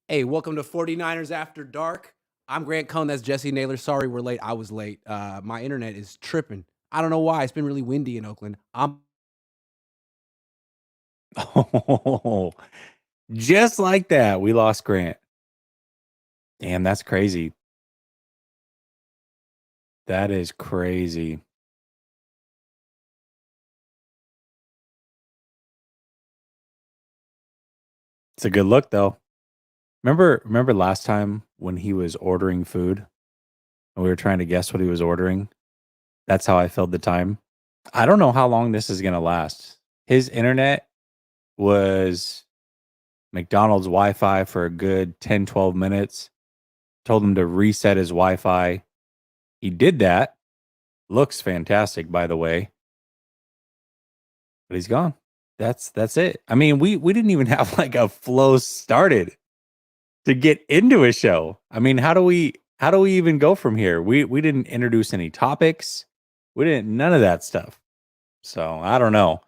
Hey, welcome to 49ers After Dark. I'm Grant Cohn. That's Jessie Naylor. Sorry we're late. I was late. My internet is tripping. I don't know why. It's been really windy in Oakland. Oh, just like that, we lost Grant. Damn, that's crazy. That is crazy. It's a good look though. Remember last time when he was ordering food and we were trying to guess what he was ordering? That's how I filled the time. I don't know how long this is going to last. His internet was McDonald's Wi-Fi for a good 10, 12 minutes. Told him to reset his Wi-Fi. He did that. Looks fantastic, by the way. But he's gone. That's it. I mean, we didn't even have like a flow started to get into a show. I mean, how do we even go from here? We didn't introduce any topics. We didn't none of that stuff. So I don't know.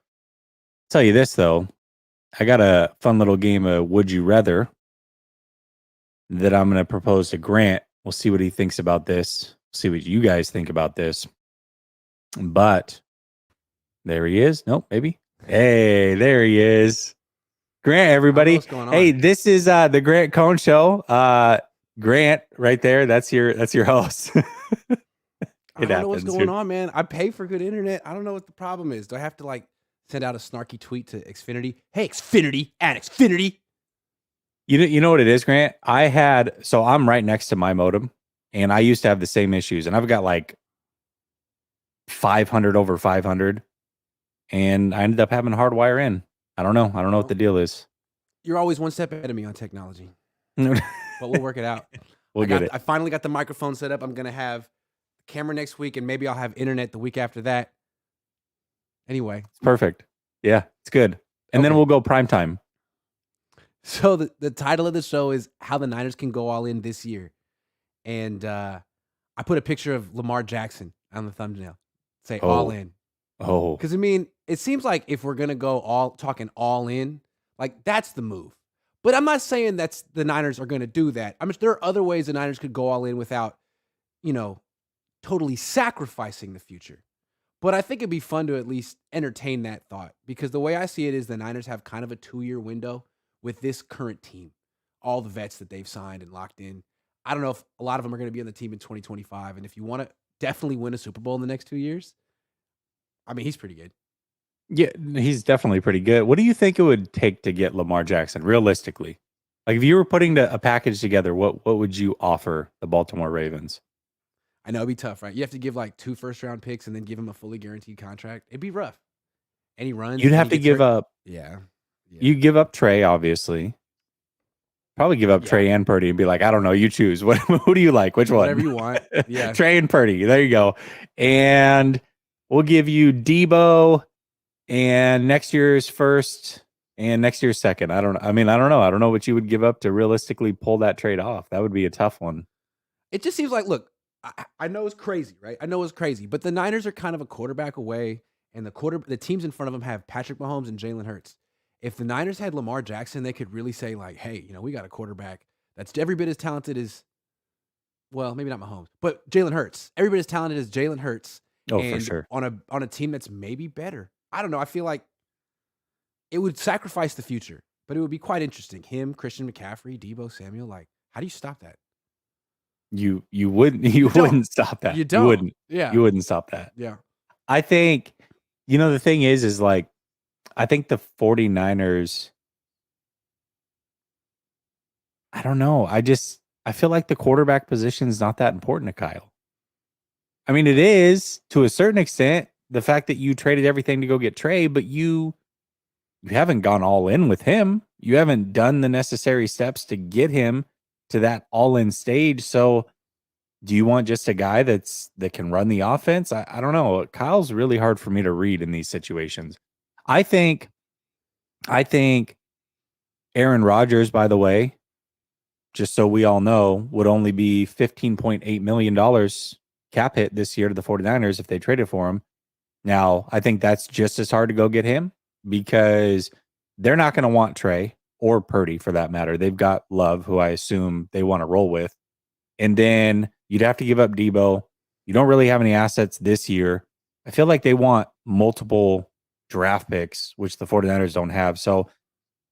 Tell you this though, I got a fun little game of Would You Rather that I'm going to propose to Grant. We'll see what he thinks about this. See what you guys think about this. But there he is. Nope, maybe. Hey, there he is. Grant, everybody. What's going on? Hey, this is the Grant Cohn Show. Grant, right there. That's your host. I don't know what's going on, man. I pay for good internet. I don't know what the problem is. Do I have to like send out a snarky tweet to Xfinity? Hey, Xfinity, add Xfinity. You know what it is, Grant? I'm right next to my modem, and I used to have the same issues, and I've got like 500 over 500, and I ended up having a hard wire in. I don't know what the deal is. You're always one step ahead of me on technology, but we'll work it out. I finally got the microphone set up. I'm gonna have the camera next week, and maybe I'll have internet the week after that. Anyway, it's perfect. Yeah, it's good. And then we'll go prime time. So the title of the show is How the Niners Can Go All In This Year. And I put a picture of Lamar Jackson on the thumbnail. Say all in. Oh. Because, I mean, it seems like if we're going to go talking all in, like that's the move. But I'm not saying that's the Niners are going to do that. I mean, there are other ways the Niners could go all in without, totally sacrificing the future. But I think it'd be fun to at least entertain that thought, because the way I see it is the Niners have kind of a 2-year window with this current team, all the vets that they've signed and locked in. I don't know if a lot of them are going to be on the team in 2025. And if you want to definitely win a Super Bowl in the next 2 years, I mean, he's pretty good. Yeah, he's definitely pretty good. What do you think it would take to get Lamar Jackson, realistically? Like, if you were putting a package together, what would you offer the Baltimore Ravens? I know it'd be tough, right? You have to give like 2 first-round picks and then give him a fully guaranteed contract. It'd be rough. Any runs? You'd have to give up. Yeah. You give up Trey, obviously. Probably give up Trey and Purdy and be like, I don't know, you choose. Who do you like? Which one? Whatever you want. Yeah. Trey and Purdy. There you go. And we'll give you Debo and next year's first and next year's second. I don't know. I don't know what you would give up to realistically pull that trade off. That would be a tough one. It just seems like, look, I know it's crazy, right? I know it's crazy, but the Niners are kind of a quarterback away, and the teams in front of them have Patrick Mahomes and Jalen Hurts. If the Niners had Lamar Jackson, they could really say like, hey, we got a quarterback that's every bit as talented as, well, maybe not Mahomes, but Jalen Hurts. Every bit as talented as Jalen Hurts. Oh, for sure. On a team that's maybe better. I don't know. I feel like it would sacrifice the future, but it would be quite interesting. Him, Christian McCaffrey, Debo Samuel, like, how do you stop that? You wouldn't stop that. You don't. You wouldn't. Yeah. You wouldn't stop that. Yeah. I think, the thing is like, I think the 49ers, I don't know. I feel like the quarterback position is not that important to Kyle. I mean, it is to a certain extent, the fact that you traded everything to go get Trey, but you haven't gone all in with him. You haven't done the necessary steps to get him to that all-in stage. So do you want just a guy that can run the offense? I don't know. Kyle's really hard for me to read in these situations. I think Aaron Rodgers, by the way, just so we all know, would only be $15.8 million cap hit this year to the 49ers if they traded for him. Now, I think that's just as hard to go get him because they're not going to want Trey. or Purdy for that matter. They've got Love, who I assume they want to roll with. And then you'd have to give up Debo. You don't really have any assets this year. I feel like they want multiple draft picks, which the 49ers don't have. So,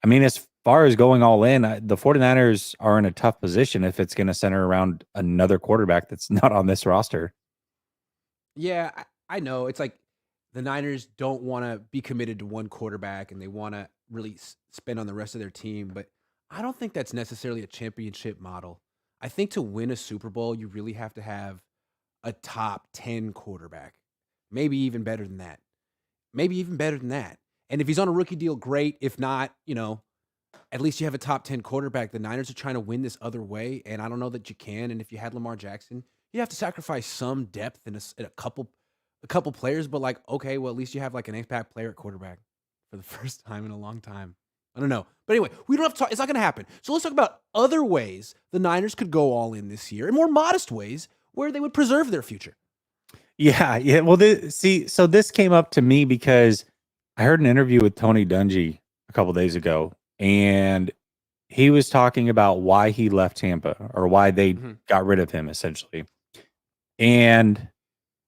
I mean, as far as going all in, the 49ers are in a tough position if it's going to center around another quarterback that's not on this roster. Yeah, I know. It's like the Niners don't want to be committed to one quarterback and they want to really spend on the rest of their team. But I don't think that's necessarily a championship model. I think to win a Super Bowl, you really have to have a top 10 quarterback, maybe even better than that. Maybe even better than that. And if he's on a rookie deal, great. If not, at least you have a top 10 quarterback. The Niners are trying to win this other way, and I don't know that you can. And if you had Lamar Jackson, you have to sacrifice some depth in a couple players. But like, okay, well, at least you have like an impact player at quarterback for the first time in a long time. I don't know. But anyway, we don't have to talk. It's not going to happen. So let's talk about other ways the Niners could go all in this year, and more modest ways where they would preserve their future. Yeah. Well, so this came up to me because I heard an interview with Tony Dungy a couple days ago, and he was talking about why he left Tampa or why they got rid of him, essentially. And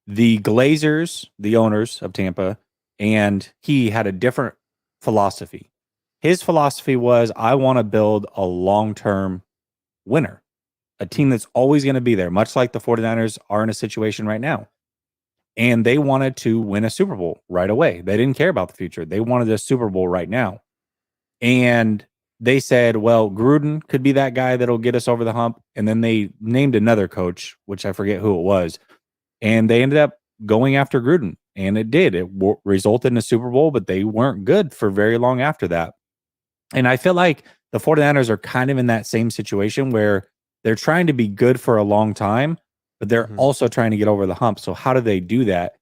the Glazers, the owners of Tampa, and he had a different philosophy. His philosophy was, I want to build a long-term winner, a team that's always going to be there, much like the 49ers are in a situation right now. And they wanted to win a Super Bowl right away. They didn't care about the future. They wanted a Super Bowl right now. And they said, well, Gruden could be that guy that'll get us over the hump. And then they named another coach, which I forget who it was. And they ended up going after Gruden. And it did. It resulted in a Super Bowl, but they weren't good for very long after that. And I feel like the 49ers are kind of in that same situation where they're trying to be good for a long time, but they're also trying to get over the hump. So how do they do that?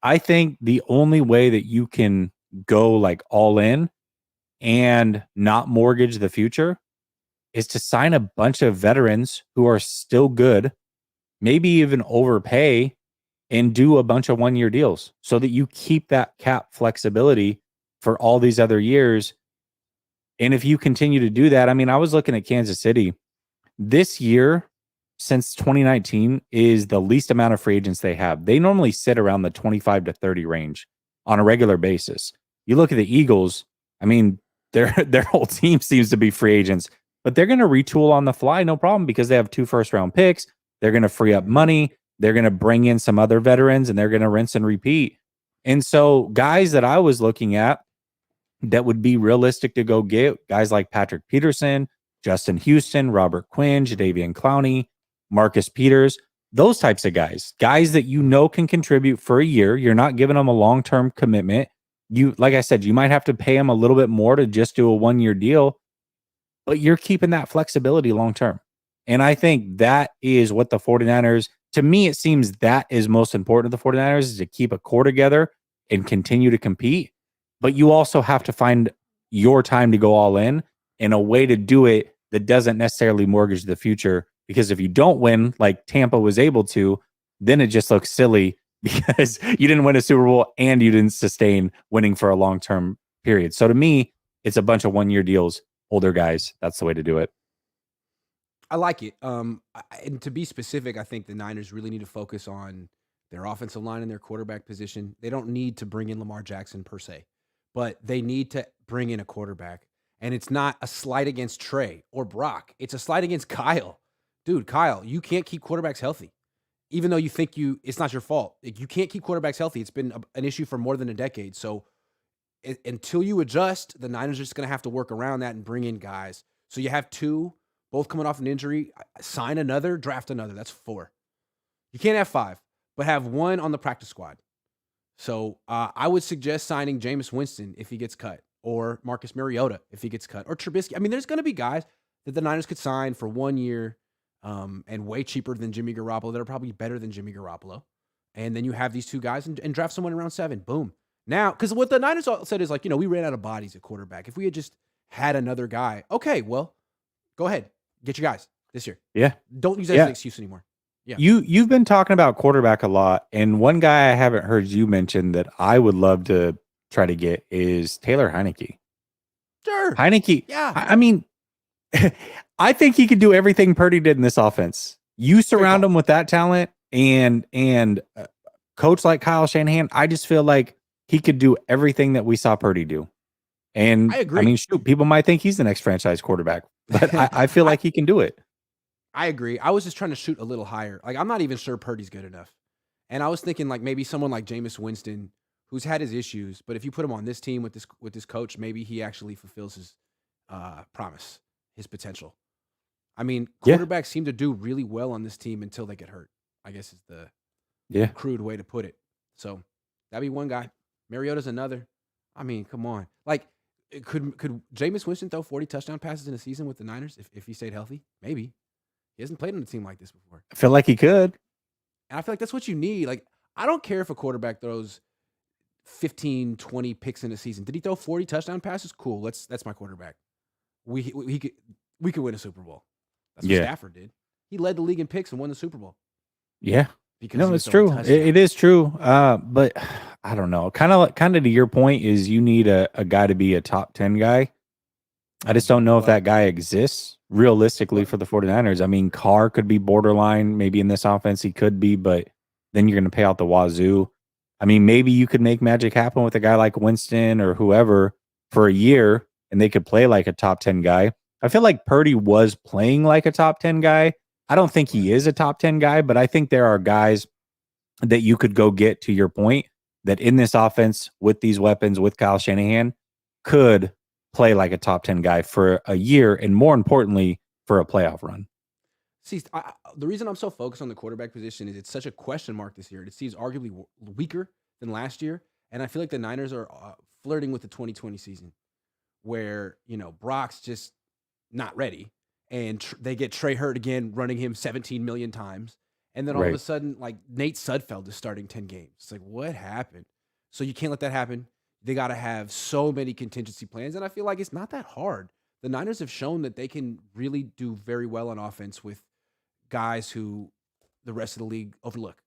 I think the only way that you can go like all in and not mortgage the future is to sign a bunch of veterans who are still good, maybe even overpay, and do a bunch of one-year deals so that you keep that cap flexibility for all these other years. And if you continue to do that, I mean, I was looking at Kansas City this year. Since 2019 is the least amount of free agents they have. They normally sit around the 25 to 30 range on a regular basis. You look at the Eagles, I mean, their whole team seems to be free agents, but they're going to retool on the fly, no problem, because they have 2 first-round picks. They're going to free up money. They're going to bring in some other veterans, and they're going to rinse and repeat. And so guys that I was looking at that would be realistic to go get, guys like Patrick Peterson, Justin Houston, Robert Quinn, Jadeveon Clowney, Marcus Peters, those types of guys that you know can contribute for a year. You're not giving them a long-term commitment. You, like I said, you might have to pay them a little bit more to just do a one-year deal, but you're keeping that flexibility long-term. And I think that is what the 49ers, to me, it seems that is most important to the 49ers, is to keep a core together and continue to compete. But you also have to find your time to go all in and a way to do it that doesn't necessarily mortgage the future. Because if you don't win, like Tampa was able to, then it just looks silly because you didn't win a Super Bowl and you didn't sustain winning for a long-term period. So to me, it's a bunch of one-year deals, older guys. That's the way to do it. I like it. And to be specific, I think the Niners really need to focus on their offensive line and their quarterback position. They don't need to bring in Lamar Jackson per se, but they need to bring in a quarterback. And it's not a slight against Trey or Brock. It's a slight against Kyle. Dude, Kyle, you can't keep quarterbacks healthy. Even though you think it's not your fault. You can't keep quarterbacks healthy. It's been an issue for more than a decade. So until you adjust, the Niners are just going to have to work around that and bring in guys. So you have 2, both coming off an injury. Sign another, draft another. That's 4. You can't have 5, but have 1 on the practice squad. So I would suggest signing Jameis Winston if he gets cut, or Marcus Mariota if he gets cut, or Trubisky. I mean, there's going to be guys that the Niners could sign for 1 year and way cheaper than Jimmy Garoppolo that are probably better than Jimmy Garoppolo. And then you have these 2 guys and draft someone around 7. Boom. Now, because what the Niners said is like, we ran out of bodies at quarterback. If we had just had another guy, okay, well, go ahead. Get your guys this year. Yeah. Don't use that as an excuse anymore. Yeah. You've been talking about quarterback a lot, and one guy I haven't heard you mention that I would love to try to get is Taylor Heineke. Sure. Heineke. Yeah. I mean, I think he could do everything Purdy did in this offense. You surround him with that talent and coach like Kyle Shanahan. I just feel like he could do everything that we saw Purdy do. And I agree. I mean, shoot, people might think he's the next franchise quarterback, but I feel like he can do it. I agree. I was just trying to shoot a little higher. Like, I'm not even sure Purdy's good enough. And I was thinking like maybe someone like Jameis Winston, who's had his issues, but if you put him on this team with this coach, maybe he actually fulfills his promise, his potential. I mean, quarterbacks seem to do really well on this team until they get hurt, I guess is the crude way to put it. So that'd be one guy. Mariota's another. I mean, come on. Like, could Jameis Winston throw 40 touchdown passes in a season with the Niners if he stayed healthy? Maybe. He hasn't played on a team like this before. I feel like he could. And I feel like that's what you need. Like, I don't care if a quarterback throws 15, 20 picks in a season. Did he throw 40 touchdown passes? Cool. That's my quarterback. We could win a Super Bowl. That's what Stafford did. He led the league in picks and won the Super Bowl. Yeah. Because it's true. It is true. But I don't know. Kind of to your point is you need a guy to be a top 10 guy. I just don't know if that guy exists realistically for the 49ers. I mean, Carr could be borderline. Maybe in this offense he could be, but then you're going to pay out the wazoo. I mean, maybe you could make magic happen with a guy like Winston or whoever for a year, and they could play like a top 10 guy. I feel like Purdy was playing like a top 10 guy. I don't think he is a top 10 guy, but I think there are guys that you could go get, to your point, that in this offense with these weapons, with Kyle Shanahan, could play like a top 10 guy for a year, and more importantly, for a playoff run. See, the reason I'm so focused on the quarterback position is it's such a question mark this year. It seems arguably weaker than last year, and I feel like the Niners are flirting with the 2020 season, where Brock's just not ready, and they get Trey hurt again, running him 17 million times, and then all of a sudden, like Nate Sudfeld is starting 10 games. It's like, what happened? So you can't let that happen. They got to have so many contingency plans, and I feel like it's not that hard. The Niners have shown that they can really do very well on offense with guys who the rest of the league overlook.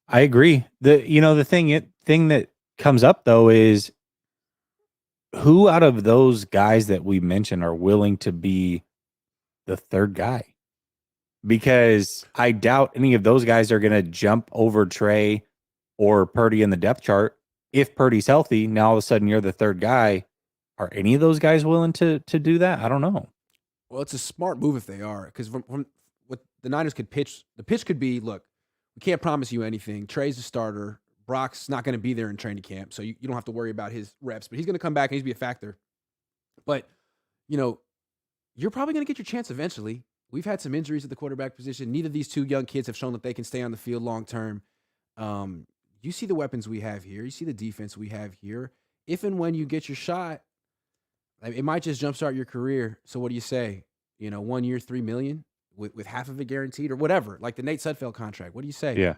I agree. The thing that comes up though is who out of those guys that we mentioned are willing to be the third guy? Because I doubt any of those guys are going to jump over Trey or Purdy in the depth chart. If Purdy's healthy, now all of a sudden you're the third guy. Are any of those guys willing to do that? I don't know. Well, it's a smart move if they are, because from what the Niners could pitch, the pitch could be, look, we can't promise you anything. Trey's a starter. Brock's not going to be there in training camp, so you don't have to worry about his reps, but he's going to come back and he's going to be a factor. But, you're probably going to get your chance eventually. We've had some injuries at the quarterback position. Neither of these two young kids have shown that they can stay on the field long term. You see the weapons we have here. You see the defense we have here. If and when you get your shot, it might just jumpstart your career. So what do you say? 1 year, $3 million with half of it guaranteed or whatever, like the Nate Sudfeld contract. What do you say? Yeah.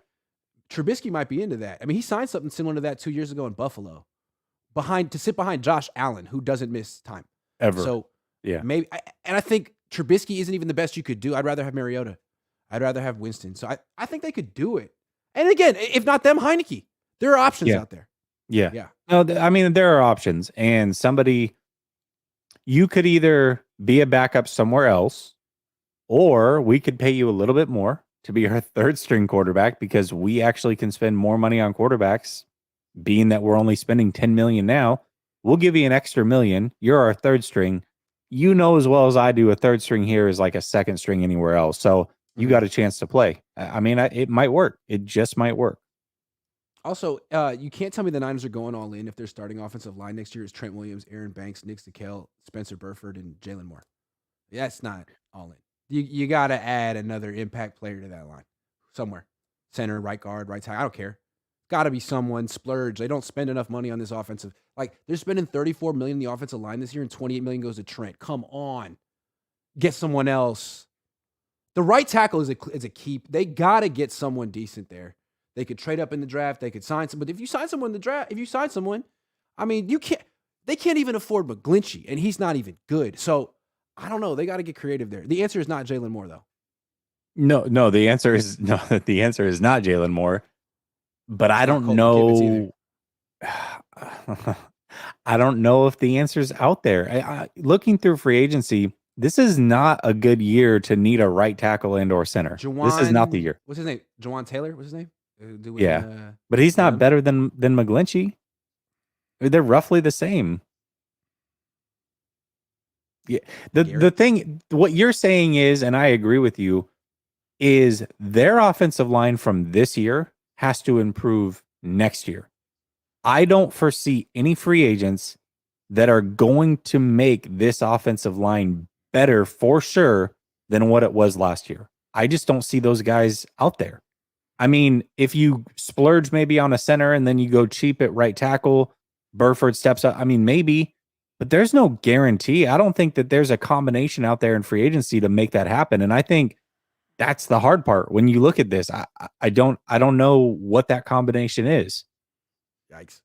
Trubisky might be into that. I mean, he signed something similar to that 2 years ago in Buffalo to sit behind Josh Allen, who doesn't miss time. Ever. So yeah, maybe. And I think Trubisky isn't even the best you could do. I'd rather have Mariota. I'd rather have Winston. So I think they could do it. And again, if not them, Heineke. There are options out there. Yeah. Yeah. No, I mean, there are options. And you could either be a backup somewhere else, or we could pay you a little bit more to be our third string quarterback, because we actually can spend more money on quarterbacks, being that we're only spending $10 million now. We'll give you an extra $1 million. You're our third string. You know as well as I do, a third string here is like a second string anywhere else. So you got a chance to play. I mean, it might work. It just might work. Also, you can't tell me the Niners are going all in if their starting offensive line next year is Trent Williams, Aaron Banks, Nick Stikell, Spencer Burford, and Jalen Moore. That's not all in. You got to add another impact player to that line somewhere. Center, right guard, right tackle. I don't care. Got to be someone. Splurge. They don't spend enough money on this offensive. Like, they're spending $34 million in the offensive line this year, and $28 million goes to Trent. Come on. Get someone else. The right tackle is a keep. They got to get someone decent there. They could trade up in the draft. They could sign someone. But if you sign someone in the draft, I mean, they can't even afford McGlinchey, and he's not even good. So, I don't know. They got to get creative there. The answer is not Jalen Moore, though. No, the answer is no. The answer is not Jalen Moore. But I don't know. I don't know if the answer's out there. Looking through free agency, this is not a good year to need a right tackle and or center. This is not the year. What's his name? Jawan Taylor? What's his name? Yeah. But he's not better than McGlinchey. They're roughly the same. Yeah. The thing, what you're saying is, and I agree with you, is their offensive line from this year has to improve next year. I don't foresee any free agents that are going to make this offensive line better for sure than what it was last year. I just don't see those guys out there. I mean, if you splurge maybe on a center and then you go cheap at right tackle, Burford steps up. I mean, maybe, but there's no guarantee. I don't think that there's a combination out there in free agency to make that happen. And I think that's the hard part. When you look at this, I don't know what that combination is. Yikes.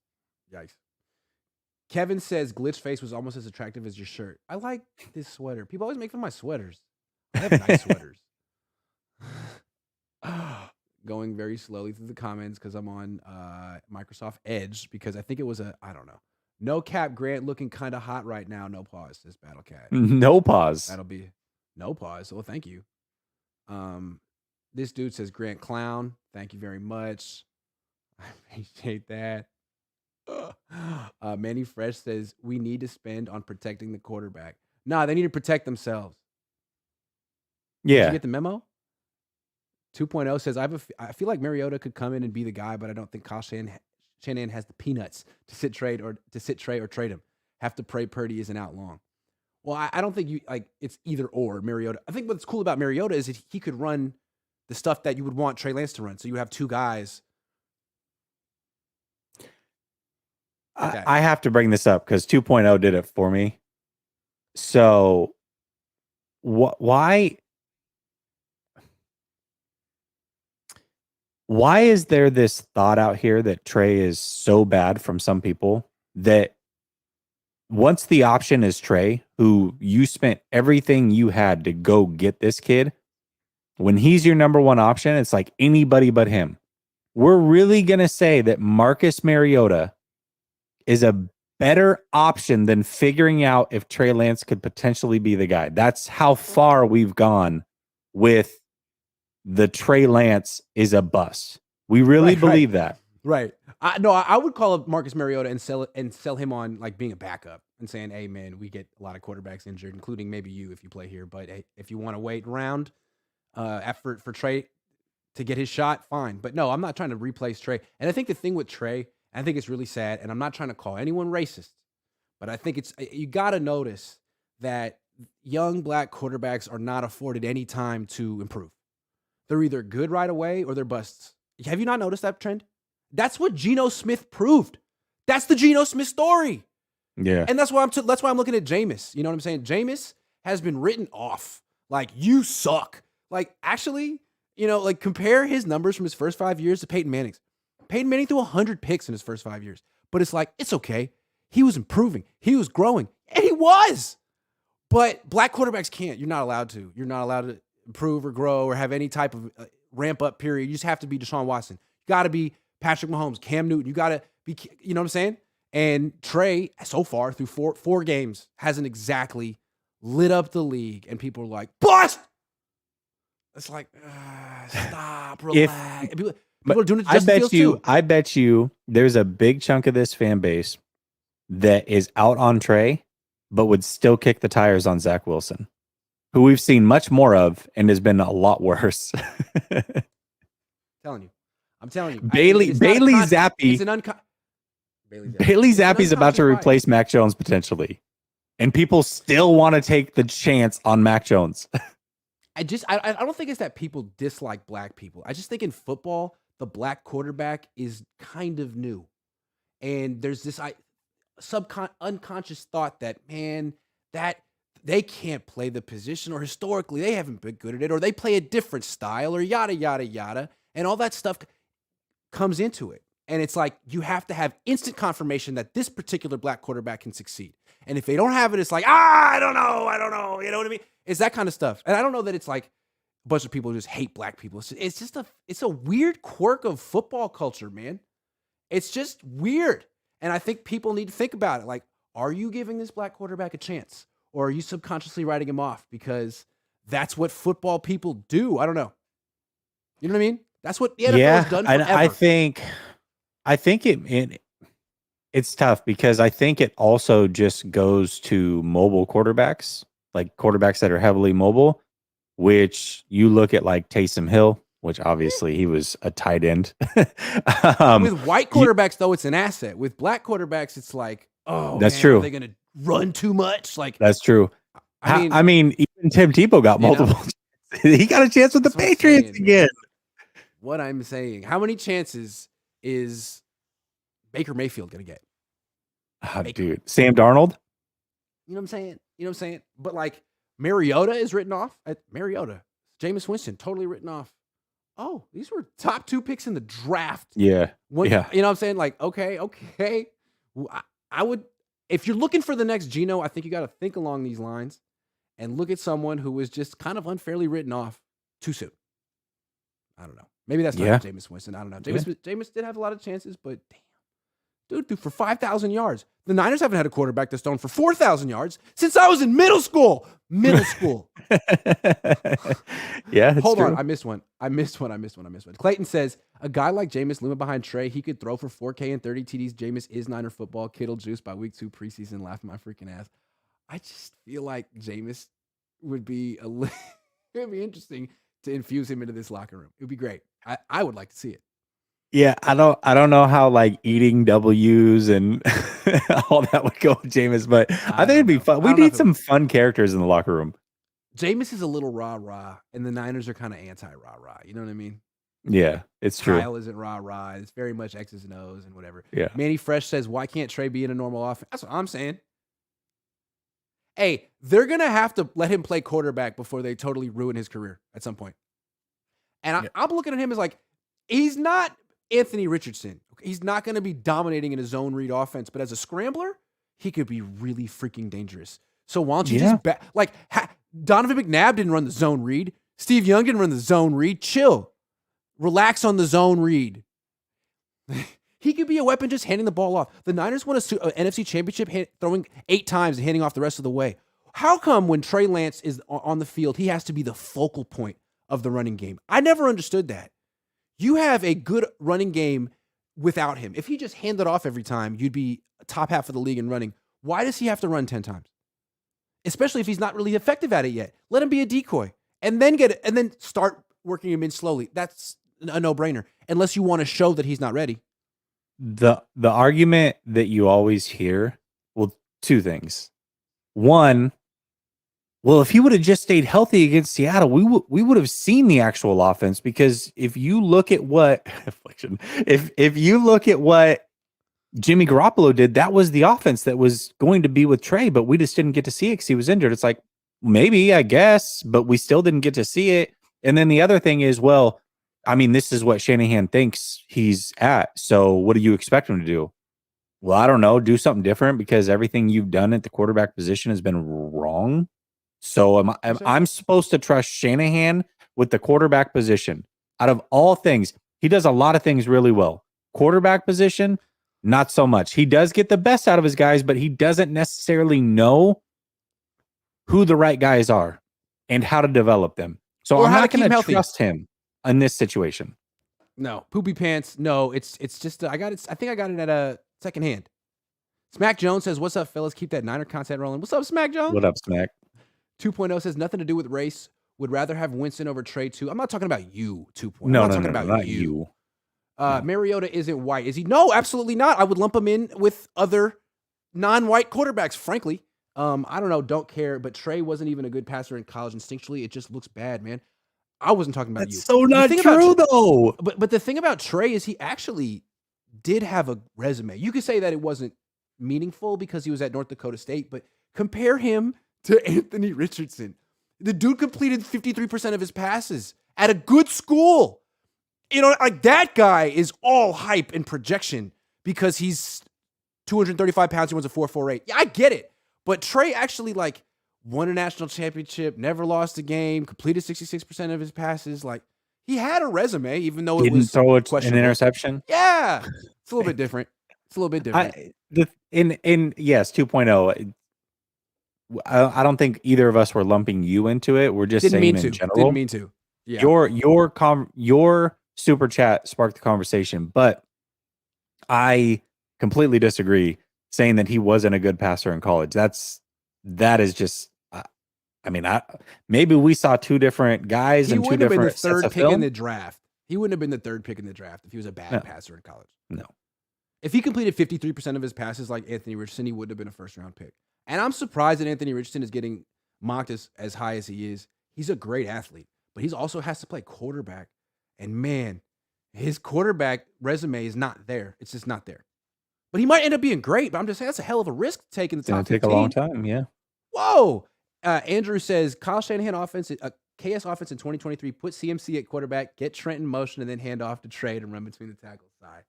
Kevin says glitch face was almost as attractive as your shirt. I like this sweater. People always make fun of my sweaters. I have nice sweaters. Going very slowly through the comments because I'm on Microsoft Edge because I think it was I don't know. No cap Grant looking kind of hot right now. No pause, says Battle Cat. No pause. That'll be no pause. Well, thank you. This dude says Grant clown. Thank you very much. I appreciate that. Manny Fresh says we need to spend on protecting the quarterback. Nah, they need to protect themselves. Yeah. Did you get the memo? 2.0 says I feel like Mariota could come in and be the guy, but I don't think Kyle Shanahan has the peanuts to sit Trey or trade him. Have to pray Purdy isn't out long. Well, I don't think it's either or Mariota. I think what's cool about Mariota is that he could run the stuff that you would want Trey Lance to run. So you have two guys. I have to bring this up because 2.0 did it for me. So why is there this thought out here that Trey is so bad from some people that once the option is Trey, who you spent everything you had to go get this kid, when he's your number one option, it's like anybody but him. We're really going to say that Marcus Mariota is a better option than figuring out if Trey Lance could potentially be the guy. That's how far we've gone with the Trey Lance is a bust. We really believe that. Right. I would call up Marcus Mariota and sell him on like being a backup and saying, hey, man, we get a lot of quarterbacks injured, including maybe you if you play here. But hey, if you want to wait around effort for Trey to get his shot, fine. But no, I'm not trying to replace Trey. And I think the thing with Trey, I think it's really sad, and I'm not trying to call anyone racist, but I think you got to notice that young black quarterbacks are not afforded any time to improve. They're either good right away or they're busts. Have you not noticed that trend? That's what Geno Smith proved. That's the Geno Smith story. Yeah. And that's why I'm looking at Jameis. You know what I'm saying? Jameis has been written off. Like, you suck. Like, actually, like compare his numbers from his first 5 years to Peyton Manning's. Peyton Manning threw 100 picks in his first 5 years. But it's like, it's okay. He was improving. He was growing. And he was. But black quarterbacks can't. You're not allowed to. You're not allowed to improve or grow or have any type of ramp-up period. You just have to be Deshaun Watson. You got to be Patrick Mahomes, Cam Newton. You got to be, you know what I'm saying? And Trey, so far, through four games, hasn't exactly lit up the league. And people are like, bust! It's like, stop, relax. People are doing it to Justin Fields too. I bet you there's a big chunk of this fan base that is out on Trey, but would still kick the tires on Zach Wilson, who we've seen much more of and has been a lot worse. I'm telling you. Bailey Zappi. It's an Bailey Zappi's about to replace Mac Jones potentially. And people still want to take the chance on Mac Jones. I don't think it's that people dislike black people. I just think in football, the black quarterback is kind of new. And there's this unconscious thought that, man, that they can't play the position, or historically they haven't been good at it, or they play a different style, or yada, yada, yada. And all that stuff comes into it. And it's like, you have to have instant confirmation that this particular black quarterback can succeed. And if they don't have it, it's like, I don't know. You know what I mean? It's that kind of stuff. And I don't know that it's like a bunch of people who just hate black people. It's just a weird quirk of football culture, man. It's just weird. And I think people need to think about it. Like, are you giving this black quarterback a chance? Or are you subconsciously writing him off because that's what football people do? I don't know. You know what I mean? That's what the NFL has done and forever. I think it's tough because I think it also just goes to mobile quarterbacks, like quarterbacks that are heavily mobile, which you look at like Taysom Hill, which obviously he was a tight end. With white quarterbacks, though, it's an asset. With black quarterbacks, it's like, oh, that's man, true. are they going to run too much? Like, that's true. I mean, even Tim Tebow got multiple. He got a chance with the Patriots again. What I'm saying, how many chances is Baker Mayfield going to get? Dude, Sam Darnold. You know what I'm saying? But like Mariota is written off. Jameis Winston totally written off. Oh, these were top 2 picks in the draft. Yeah. You know what I'm saying? Like, okay. I would, if you're looking for the next Geno, I think you got to think along these lines and look at someone who was just kind of unfairly written off too soon. I don't know. Maybe that's not Jameis Winston. I don't know. Jameis did have a lot of chances, but damn. Dude threw for 5,000 yards. The Niners haven't had a quarterback that's thrown for 4,000 yards since I was in middle school. Yeah. Hold on. I missed one. Clayton says, a guy like Jameis looming behind Trey, he could throw for 4K and 30 TDs. Jameis is Niner football. Kittle juice by week 2 preseason. Laughing my freaking ass. I just feel like Jameis would be it would be interesting to infuse him into this locker room. It would be great. I would like to see it. Yeah, I don't know how like eating W's and all that would go with Jameis, but I think it'd be fun. We need some fun characters in the locker room. Jameis is a little rah-rah, and the Niners are kind of anti-rah-rah. You know what I mean? Yeah, it's true. Kyle isn't rah-rah. It's very much X's and O's and whatever. Yeah. Manny Fresh says, why can't Trey be in a normal offense? That's what I'm saying. Hey, they're going to have to let him play quarterback before they totally ruin his career at some point. And I'm looking at him as like, he's not Anthony Richardson. He's not going to be dominating in a zone read offense, but as a scrambler, he could be really freaking dangerous. So why don't you just Donovan McNabb didn't run the zone read. Steve Young didn't run the zone read. Chill. Relax on the zone read. He could be a weapon just handing the ball off. The Niners won an NFC championship throwing 8 times and handing off the rest of the way. How come when Trey Lance is on the field, he has to be the focal point of the running game? I never understood that. You have a good running game without him. If he just handed off every time, you'd be top half of the league in running. Why does he have to run 10 times? Especially if he's not really effective at it yet. Let him be a decoy and then start working him in slowly. That's a no-brainer, unless you want to show that he's not ready. The argument that you always hear, well, 2 things. One, well, if he would have just stayed healthy against Seattle, we would have seen the actual offense, because if you look at what if you look at what Jimmy Garoppolo did, that was the offense that was going to be with Trey, but we just didn't get to see it because he was injured. It's like, maybe, I guess, but we still didn't get to see it. And then the other thing is, well, I mean, this is what Shanahan thinks he's at. So what do you expect him to do? Well, I don't know. Do something different, because everything you've done at the quarterback position has been wrong. So I'm supposed to trust Shanahan with the quarterback position. Out of all things, he does a lot of things really well. Quarterback position, not so much. He does get the best out of his guys, but he doesn't necessarily know who the right guys are and how to develop them. So I'm not going to trust him in this situation. No, poopy pants. No, it's just I think I got it at a second hand. Smack Jones says, "What's up, fellas? Keep that Niner content rolling." What's up, Smack Jones? What up, Smack? 2.0 says nothing to do with race. Would rather have Winston over Trey 2. I'm not talking about you. 2.0. No, I'm not talking about you. Mariota isn't white, is he? No, absolutely not. I would lump him in with other non-white quarterbacks. Frankly, I don't know. Don't care. But Trey wasn't even a good passer in college. Instinctually, it just looks bad, man. I wasn't talking about you. That's so not true, though. But the thing about Trey is he actually did have a resume. You could say that it wasn't meaningful because he was at North Dakota State, but compare him to Anthony Richardson. The dude completed 53% of his passes at a good school. You know, like that guy is all hype and projection because he's 235 pounds. He runs a 4.48. Yeah, I get it. But Trey actually like won a national championship, never lost a game, completed 66% of his passes. Like he had a resume, even though it was throw an interception. Yeah, it's a little bit different. It's a little bit different. Yes, 2.0. I don't think either of us were lumping you into it. We're just Didn't mean saying in to. general. Didn't mean to. Yeah. Your super chat sparked the conversation, but I completely disagree saying that he wasn't a good passer in college. That is just maybe we saw two different guys He and two wouldn't have been the different sets third of pick in film. the draft. He wouldn't have been the third pick in the draft if he was a bad passer in college. No. If he completed 53% of his passes like Anthony Richardson, he wouldn't have been a first-round pick. And I'm surprised that Anthony Richardson is getting mocked as high as he is. He's a great athlete, but he also has to play quarterback. And man, his quarterback resume is not there. It's just not there. But he might end up being great, but I'm just saying that's a hell of a risk to take in the top 15. It's going to take a long time, yeah. Whoa. Andrew says, Kyle Shanahan offense, KS offense in 2023, put CMC at quarterback, get Trent in motion, and then hand off to Trey and run between the tackles side.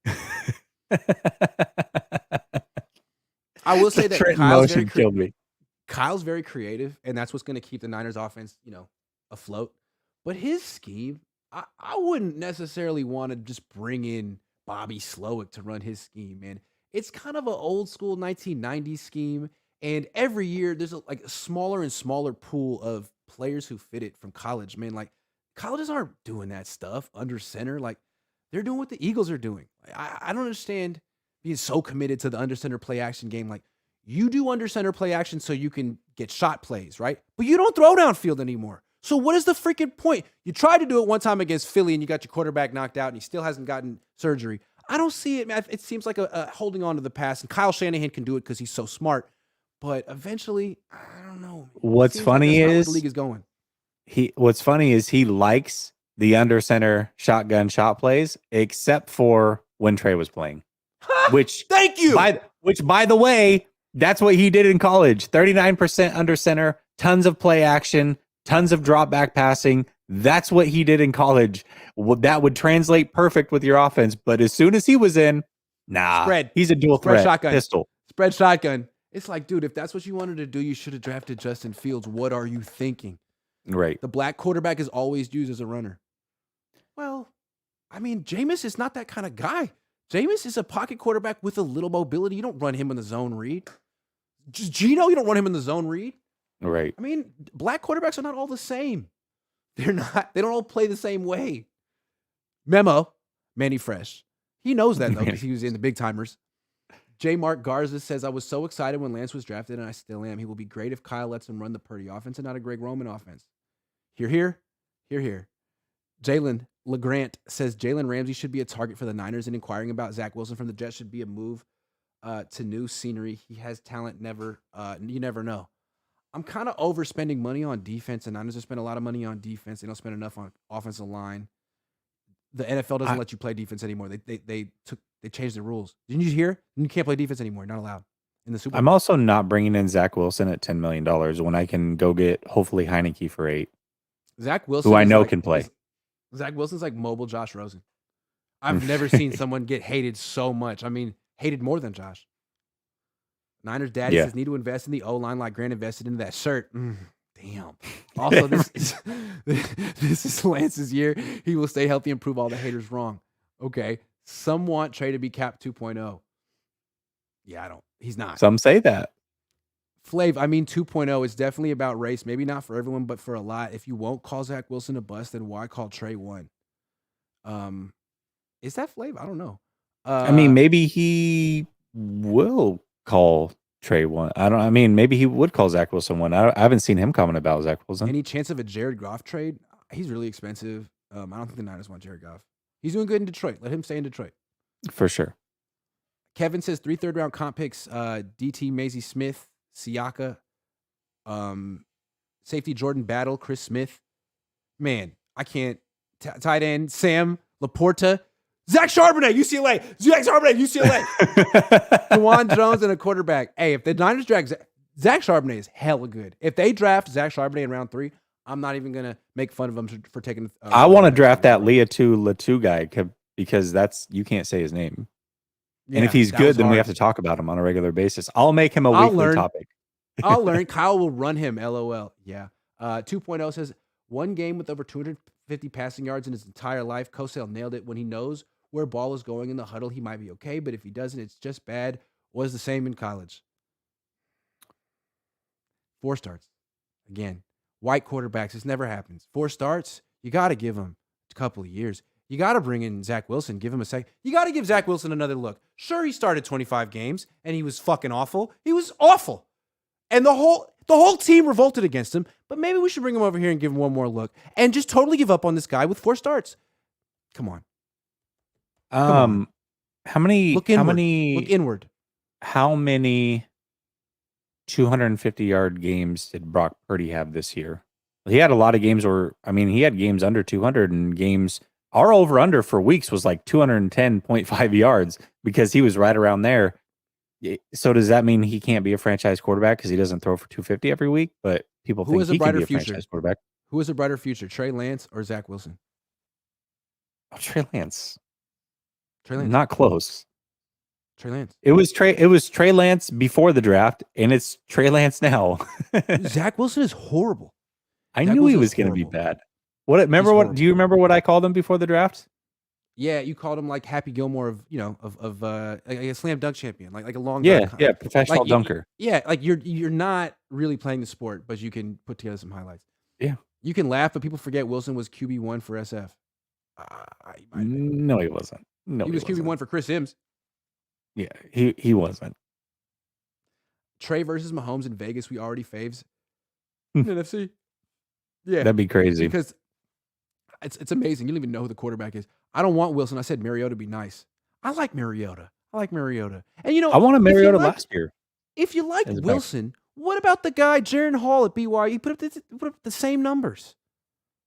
I will say that Kyle's very creative, and that's what's going to keep the Niners offense, afloat. But his scheme, I wouldn't necessarily want to just bring in Bobby Slowick to run his scheme, man. It's kind of an old school 1990s scheme, and every year there's a smaller and smaller pool of players who fit it from college, man. Like, colleges aren't doing that stuff under center. Like, they're doing what the Eagles are doing. I don't understand being so committed to the under center play action game. Like, you do under center play action so you can get shot plays, right? But you don't throw downfield anymore. So what is the freaking point? You tried to do it one time against Philly and you got your quarterback knocked out and he still hasn't gotten surgery. I don't see it, man. It seems like a holding on to the pass. And Kyle Shanahan can do it because he's so smart. But eventually, I don't know. What's funny is the league is going. What's funny is he likes the under center shotgun shot plays, except for when Trey was playing. Which thank you. By the way, that's what he did in college. 39% under center, tons of play action, tons of drop back passing. That's what he did in college. That would translate perfect with your offense. But as soon as he was in, he's a dual threat shotgun. pistol. Spread shotgun. It's like, dude, if that's what you wanted to do, you should have drafted Justin Fields. What are you thinking? Right. The black quarterback is always used as a runner. Well, I mean, Jameis is not that kind of guy. Jameis is a pocket quarterback with a little mobility. You don't run him in the zone read. Gino, you don't run him in the zone read. Right. I mean, black quarterbacks are not all the same. They're not. They don't all play the same way. Memo, Manny Fresh. He knows that, though, because he was in the big timers. J. Mark Garza says, I was so excited when Lance was drafted, and I still am. He will be great if Kyle lets him run the Purdy offense and not a Greg Roman offense. Hear. Jalen LeGrant says Jalen Ramsey should be a target for the Niners, and inquiring about Zach Wilson from the Jets should be a move to new scenery. He has talent. You never know. I'm kind of overspending money on defense, and Niners have spent a lot of money on defense. They don't spend enough on offensive line. The NFL doesn't let you play defense anymore. They changed the rules. Didn't you hear? You can't play defense anymore. Not allowed in the Super Bowl. I'm also not bringing in Zach Wilson at $10 million when I can go get hopefully Heineke for $8 million. Zach Wilson, who I know can play. Zach Wilson's like mobile Josh Rosen. I've never seen someone get hated so much. I mean, hated more than Josh. Niners daddy says need to invest in the O-line like Grant invested into that shirt. Damn. Also, this is Lance's year. He will stay healthy and prove all the haters wrong. Okay. Some want Trey to be Cap 2.0. Yeah, I don't. He's not. Some say that. Flav, I mean 2.0 is definitely about race. Maybe not for everyone, but for a lot. If you won't call Zach Wilson a bust, then why call Trey 1? Is that Flav? I don't know. I mean, maybe he will call Trey 1. Maybe he would call Zach Wilson 1. I haven't seen him comment about Zach Wilson. Any chance of a Jared Goff trade? He's really expensive. I don't think the Niners want Jared Goff. He's doing good in Detroit. Let him stay in Detroit. For sure. Kevin says 3 third-round comp picks, DT Maisie Smith, Siaka, safety Jordan Battle, Chris Smith. Man, I can't. Tight end Sam Laporta, Zach Charbonnet, UCLA. Dewan Jones and a quarterback. Hey, if the Niners draft Zach Charbonnet is hella good. If they draft Zach Charbonnet in round 3, I'm not even going to make fun of him for taking. I want to draft that Latu guy because you can't say his name. Yeah, and if he's good, then we have to talk about him on a regular basis. I'll make him a weekly topic. I'll learn. Kyle will run him. LOL. Yeah. 2.0 says 1 game with over 250 passing yards in his entire life. Cosell nailed it when he knows where ball is going in the huddle, he might be okay. But if he doesn't, it's just bad. Was the same in college. 4 starts. Again, white quarterbacks, this never happens. 4 starts, you got to give him a couple of years. You got to bring in Zach Wilson, give him a second. You got to give Zach Wilson another look. Sure, he started 25 games, and he was fucking awful. He was awful. And the whole team revolted against him, but maybe we should bring him over here and give him one more look and just totally give up on this guy with 4 starts. Come on. How many Look inward. How many 250-yard games did Brock Purdy have this year? He had a lot of games he had games under 200, and games, our over-under for weeks was like 210.5 yards because he was right around there. So does that mean he can't be a franchise quarterback because he doesn't throw for 250 every week? But people think he can be a franchise quarterback. Who has a brighter future, Trey Lance or Zach Wilson? Oh, Trey Lance. Trey Lance. Not close. Trey Lance. It was Trey Lance before the draft, and it's Trey Lance now. Zach Wilson is horrible. I knew he was going to be bad. Do you remember what I called him before the draft? Yeah, you called him like Happy Gilmore of a slam dunk champion, like a long professional dunker. Like you're not really playing the sport, but you can put together some highlights. Yeah, you can laugh, but people forget Wilson was QB1 for SF. No, he wasn't. No, he was QB1 for Chris Sims. Yeah, he wasn't. Trey versus Mahomes in Vegas, we already faves. NFC. Yeah, that'd be crazy because it's amazing. You don't even know who the quarterback is. I don't want Wilson. I said Mariota be nice. I like Mariota. And I wanted Mariota last year. If you like Wilson, what about the guy Jaron Hall at BYU? He put up the same numbers.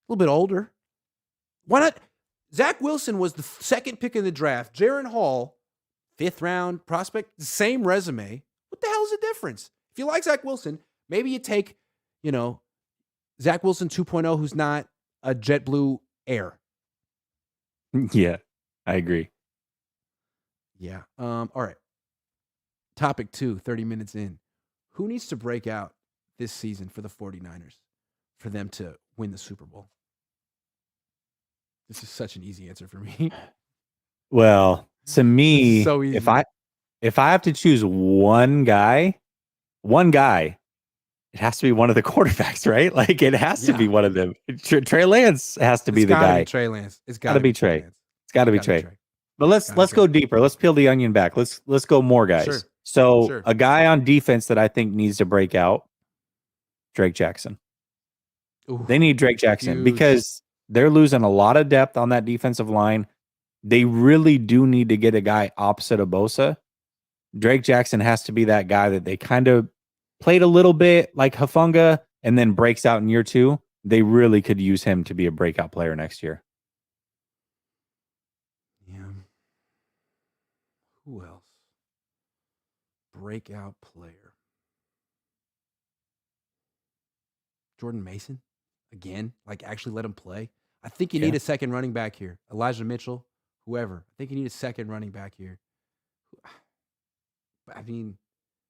A little bit older. Why not? Zach Wilson was the second pick in the draft. Jaron Hall, 5th round prospect, the same resume. What the hell is the difference? If you like Zach Wilson, maybe you take, Zach Wilson 2.0, who's not a JetBlue Air. Yeah, I agree. Yeah. All right. Topic 2, 30 minutes in. Who needs to break out this season for the 49ers for them to win the Super Bowl? This is such an easy answer for me. Well, to me, so easy. if I have to choose one guy, it has to be one of the quarterbacks, right? Like it has to be one of them. Trey Lance has to be the guy. Trey Lance. It's got to be Trey. It's got to be Trey. But let's go deeper. Let's peel the onion back. Let's go more guys. Sure. So a guy on defense that I think needs to break out, Drake Jackson. Ooh, they need Drake Jackson because they're losing a lot of depth on that defensive line. They really do need to get a guy opposite of Bosa. Drake Jackson has to be that guy that they kind of played a little bit like Hufanga and then breaks out in year 2. They really could use him to be a breakout player next year. Yeah. Who else? Breakout player. Jordan Mason? Again? Like actually let him play? I think you need a second running back here. Elijah Mitchell, whoever. I think you need a second running back here. I mean,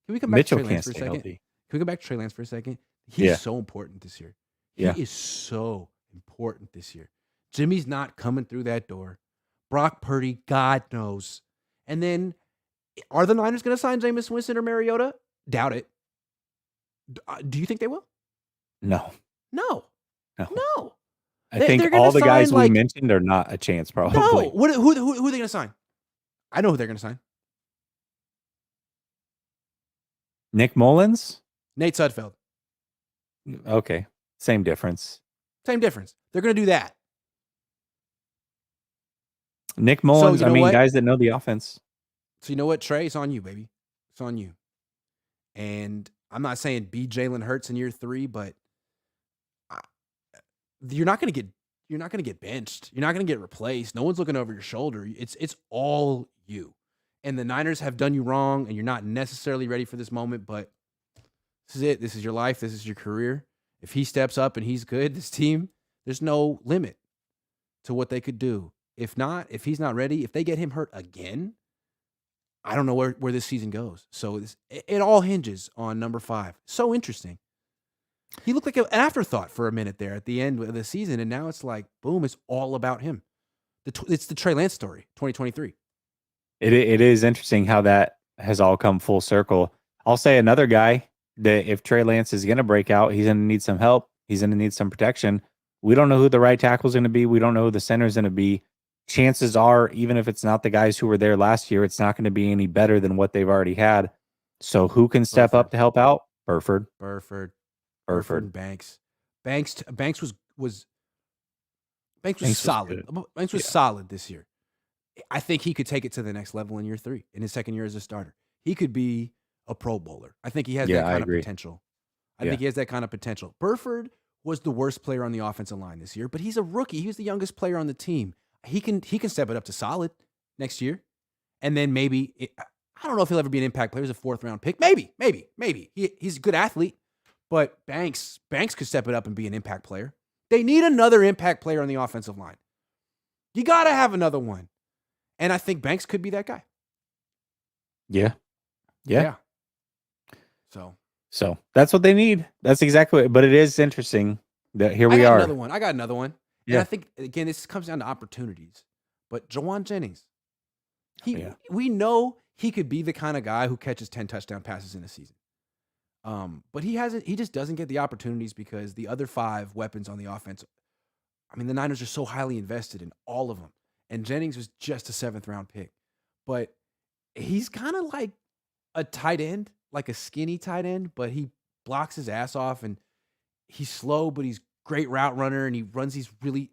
can we come back to Trey Lance for a second? Healthy. Can we go back to Trey Lance for a second? He's so important this year. He is so important this year. Jimmy's not coming through that door. Brock Purdy, God knows. And then, are the Niners going to sign Jameis Winston or Mariota? Doubt it. Do you think they will? No. I think all the guys we mentioned are not a chance, probably. No. Who are they going to sign? I know who they're going to sign. Nick Mullins? Nate Sudfeld. Okay. Same difference. They're going to do that. Nick Mullins, guys that know the offense. So you know what, Trey? It's on you, baby. It's on you. And I'm not saying be Jalen Hurts in year 3, but you're not going to get benched. You're not going to get replaced. No one's looking over your shoulder. It's all you. And the Niners have done you wrong, and you're not necessarily ready for this moment, but this is it. This is your life. This is your career. If he steps up and he's good, this team, there's no limit to what they could do. If not, if he's not ready, if they get him hurt again, I don't know where this season goes. So it all hinges on number 5. So interesting. He looked like an afterthought for a minute there at the end of the season, and now it's like, boom, it's all about him. It's the Trey Lance story, 2023. It is interesting how that has all come full circle. I'll say another guy that if Trey Lance is going to break out, he's going to need some help. He's going to need some protection. We don't know who the right tackle is going to be. We don't know who the center is going to be. Chances are, even if it's not the guys who were there last year, it's not going to be any better than what they've already had. So who can step up to help out? Burford, and Banks. Banks was solid. Banks was solid this year. I think he could take it to the next level in year 3, in his second year as a starter. He could be a Pro Bowler. I think he has that kind of potential. I think he has that kind of potential. Burford was the worst player on the offensive line this year, but he's a rookie. He was the youngest player on the team. He can step it up to solid next year. And then maybe, I don't know if he'll ever be an impact player. He's a 4th-round pick. Maybe. He's a good athlete. But Banks could step it up and be an impact player. They need another impact player on the offensive line. You got to have another one. And I think Banks could be that guy. Yeah. So that's what they need. That's exactly it. But it is interesting that here we are. I got another one. Yeah. And I think, again, this comes down to opportunities. But Jawan Jennings, we know he could be the kind of guy who catches 10 touchdown passes in a season. But he just doesn't get the opportunities because the other 5 weapons on the offense, I mean, the Niners are so highly invested in all of them. And Jennings was just a 7th-round pick. But he's kind of like a tight end, like a skinny tight end, but he blocks his ass off, and he's slow, but he's great route runner, and he runs these really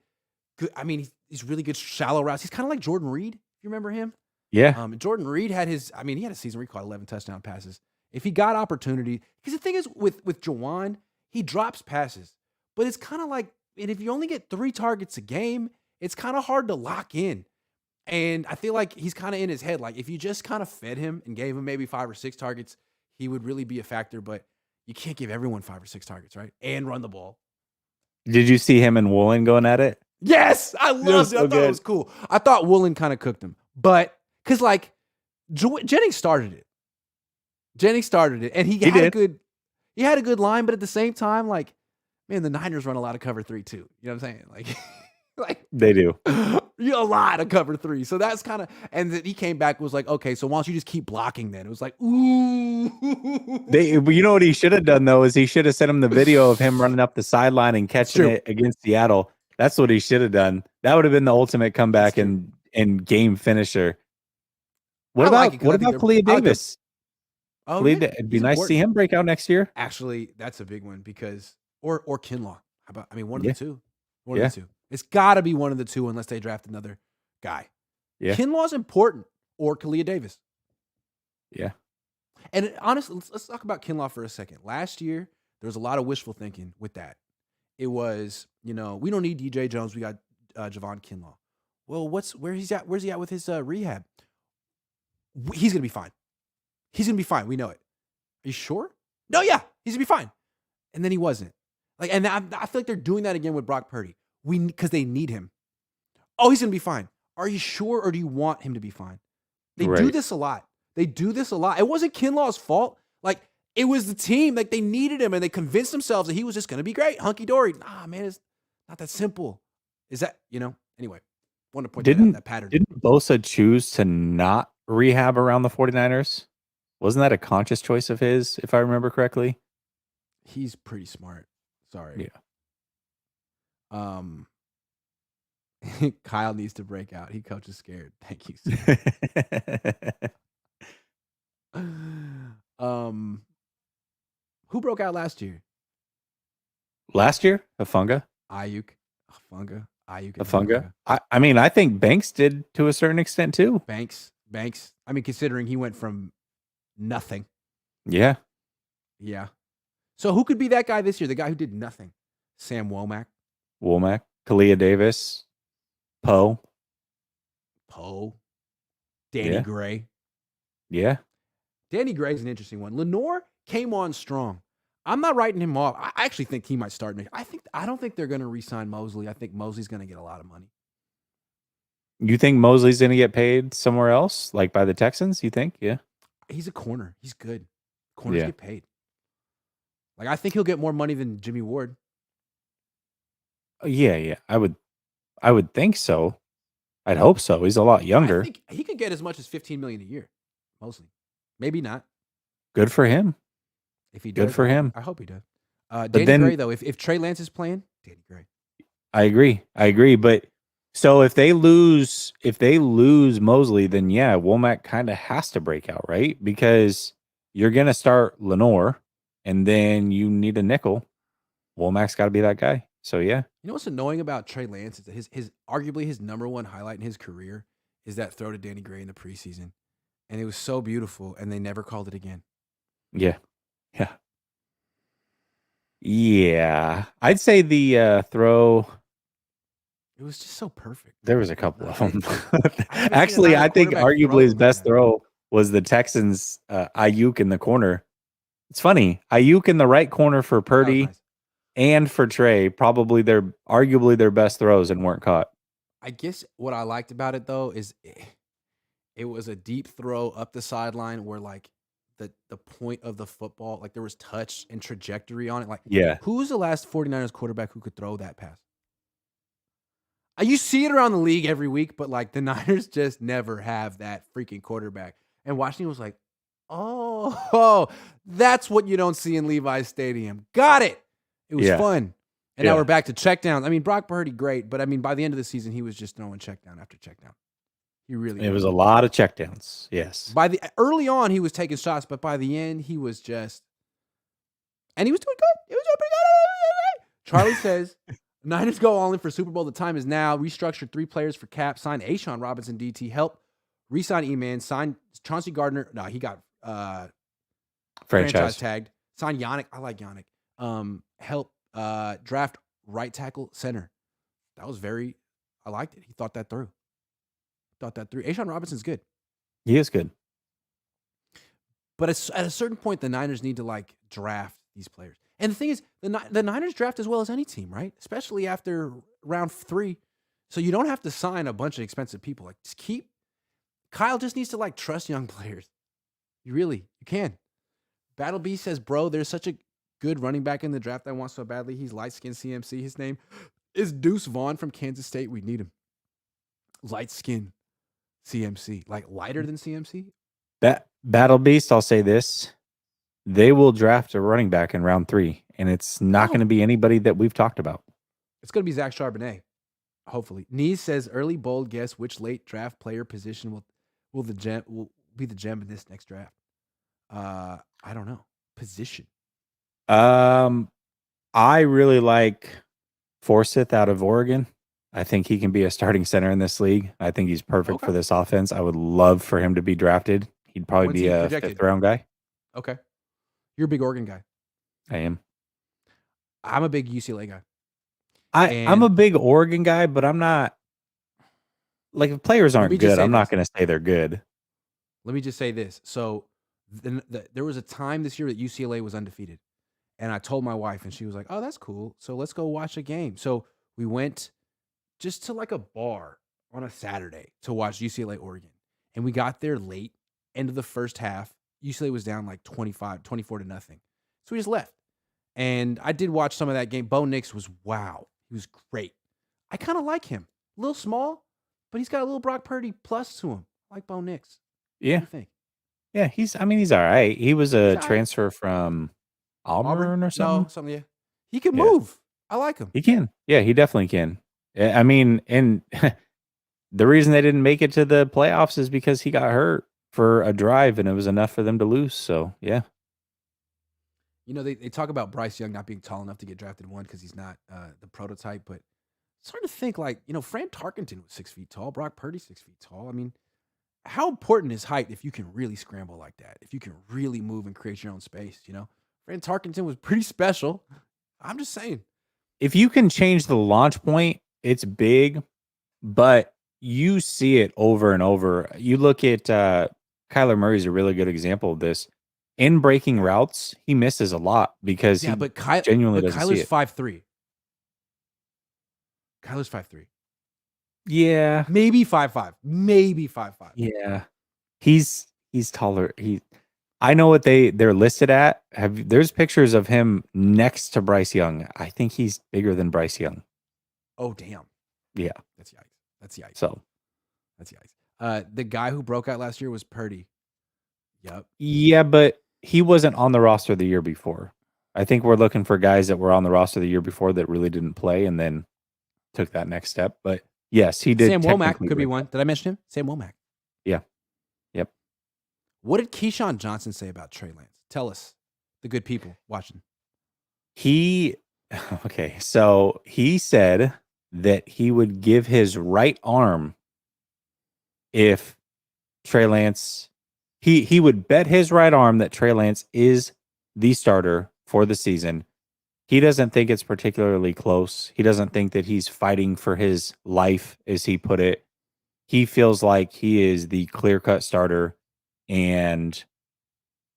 good, I mean, he's really good shallow routes. He's kind of like Jordan Reed, if you remember him. Yeah. Jordan Reed he had a season where he caught 11 touchdown passes. If he got opportunity, because the thing is with Jawan, he drops passes, but it's kind of like, and if you only get 3 targets a game, it's kind of hard to lock in. And I feel like he's kind of in his head. Like if you just kind of fed him and gave him maybe 5 or 6 targets, he would really be a factor, but you can't give everyone 5 or 6 targets, right? And run the ball. Did you see him and Woolen going at it? Yes, I loved it. I thought it was cool. I thought Woolen kind of cooked him, but because like Jennings started it. And he had a good line, but at the same time, like, man, the Niners run a lot of cover 3 too. You know what I'm saying? Like they do a lot of cover 3. So that's kind of, and then he came back and was like, okay, so why don't you just keep blocking then? It was like, ooh. You know what he should have done though is he should have sent him the video of him running up the sideline and catching it against Seattle. That's what he should have done. That would have been the ultimate comeback and game finisher. What about Kalia Davis? It'd be nice to see him break out next year. Actually, that's a big one because or Kinlaw. How about one of the two? One of the two. It's got to be one of the two unless they draft another guy. Yeah. Kinlaw's important or Kalia Davis. Yeah. And honestly, let's talk about Kinlaw for a second. Last year, there was a lot of wishful thinking with that. It was, we don't need DJ Jones. We got Javon Kinlaw. Well, where's he at with his rehab? He's going to be fine. He's going to be fine. We know it. Are you sure? No, yeah. He's going to be fine. And then he wasn't. And I feel like they're doing that again with Brock Purdy. Because they need him. Oh, he's going to be fine. Are you sure, or do you want him to be fine? They do this a lot. It wasn't Kinlaw's fault. Like, it was the team. Like, they needed him, and they convinced themselves that he was just going to be great. Hunky-dory. Nah, man, it's not that simple. Is that, anyway, wanted to point out that pattern. Didn't Bosa choose to not rehab around the 49ers? Wasn't that a conscious choice of his, if I remember correctly? He's pretty smart. Sorry. Yeah. Kyle needs to break out. He coaches scared. Thank you. Who broke out last year? Hufanga. Ayuk. Hufanga. I mean, I think Banks did to a certain extent too. Banks. I mean, considering he went from nothing. Yeah. So who could be that guy this year? The guy who did nothing. Sam Womack. Kalia Davis, Poe, Danny Gray. Yeah. Danny Gray's an interesting one. Lenore came on strong. I'm not writing him off. I actually think he might start. I don't think they're going to re-sign Mosley. I think Mosley's going to get a lot of money. You think Mosley's going to get paid somewhere else, like by the Texans? You think? Yeah. He's a corner. He's good. Corners get paid. Like, I think he'll get more money than Jimmy Ward. Yeah. I would think so. I'd hope so. He's a lot I younger. think he could get as much as $15 million a year, mostly. Maybe not. Good for him. If he Good does, for him. I hope he does. But Danny then Gray, though, if Trey Lance is playing, Danny Gray. I agree. But so if they lose Mosley, then yeah, Womack kind of has to break out, right? Because you're gonna start Lenore, and then you need a nickel. Womack's got to be that guy. So yeah, You know what's annoying about Trey Lance is that his arguably his number one highlight in his career is that throw to Danny Gray in the preseason, and it was so beautiful, and they never called it again. yeah. I'd say the throw. It was just so perfect. There was a couple of them. Actually, I think arguably his best throw was the Texans Ayuk in the corner. It's funny, Ayuk in the right corner for Purdy and for Trey, probably arguably their best throws and weren't caught. I guess what I liked about it though is it was a deep throw up the sideline where like the point of the football, like there was touch and trajectory on it. Like, Yeah. who's the last 49ers quarterback who could throw that pass? You see it around the league every week, but like the Niners just never have that freaking quarterback. And Washington was like, oh, that's what you don't see in Levi's Stadium. Got it. It was fun. And now we're back to checkdowns. I mean, Brock Purdy, great, but I mean, by the end of the season, he was just throwing checkdown after checkdown. He really was a lot of checkdowns. Yes. Early on, he was taking shots, but by the end, he was just, and he was doing good. He was doing pretty good. Charlie says, Niners go all in for Super Bowl. The time is now. Restructured 3 players for cap. Signed Ashawn Robinson, DT. Help. Resign E-Man. Signed Chauncey Gardner. No, he got franchise tagged. Signed Yannick. I like Yannick. Help draft right tackle center. That was I liked it. He thought that through. Ashawn Robinson's good. He is good. But at a certain point, the Niners need to like draft these players. And the thing is, the Niners draft as well as any team, right? Especially after round 3. So you don't have to sign a bunch of expensive people. Like, Kyle just needs to like trust young players. You can. Battle B says, bro, there's such a good running back in the draft I want so badly. He's light-skinned CMC. His name is Deuce Vaughn from Kansas State. We need him. Light-skinned CMC. Like lighter than CMC? Battle Beast, I'll say this. They will draft a running back in round 3, and it's not going to be anybody that we've talked about. It's going to be Zach Charbonnet, hopefully. Nees says, early bold guess which late draft player position will be the gem in this next draft. I don't know. Position. I really like Forsyth out of Oregon. I think he can be a starting center in this league. I think he's perfect for this offense. I would love for him to be drafted. He'd probably be a 5th-round guy. Okay. You're a big Oregon guy. I am. I'm a big UCLA guy. I'm a big Oregon guy, but I'm not. Like, if players aren't good, I'm not going to say they're good. Let me just say this. So there was a time this year that UCLA was undefeated. And I told my wife, and she was like, oh, that's cool. So let's go watch a game. So we went just to like a bar on a Saturday to watch UCLA Oregon. And we got there late, end of the first half. UCLA was down like 24 to nothing. So we just left. And I did watch some of that game. Bo Nix was wow. He was great. I kind of like him. A little small, but he's got a little Brock Purdy plus to him. I like Bo Nix. Yeah. What do you think? Yeah, he's all right. He was a transfer from Auburn or something. No, something, yeah. He can move. I like him. He can. Yeah, he definitely can. I mean, and the reason they didn't make it to the playoffs is because he got hurt for a drive, and it was enough for them to lose. So, yeah. You know, they talk about Bryce Young not being tall enough to get drafted 1 because he's not the prototype, but it's hard to think, like, you know, Fran Tarkenton was 6 feet tall, Brock Purdy 6 feet tall. I mean, how important is height if you can really scramble like that, if you can really move and create your own space, you know? Fran Tarkenton was pretty special. I'm just saying. If you can change the launch point, it's big, but you see it over and over. You look at Kyler Murray's a really good example of this. In breaking routes, he misses a lot because genuinely doesn't see it. Kyler's 5'3". Kyler's 5'3". Yeah. Maybe 5'5". Maybe 5'5". Yeah. He's taller. I know what they're listed at. There's pictures of him next to Bryce Young. I think he's bigger than Bryce Young. Oh, damn. Yeah. That's yikes. So That's yikes. The guy who broke out last year was Purdy. Yep. Yeah, but he wasn't on the roster the year before. I think we're looking for guys that were on the roster the year before that really didn't play and then took that next step. But yes, he did. Sam Womack technically could be break one. out. Did I mention him? Sam Womack. Yeah. Yep. What did Keyshawn Johnson say about Trey Lance? Tell us, the good people watching. Okay, so he said that he would give his right arm if Trey Lance, he would bet his right arm that Trey Lance is the starter for the season. He doesn't think it's particularly close. He doesn't think that he's fighting for his life, as he put it. He feels like he is the clear-cut starter, and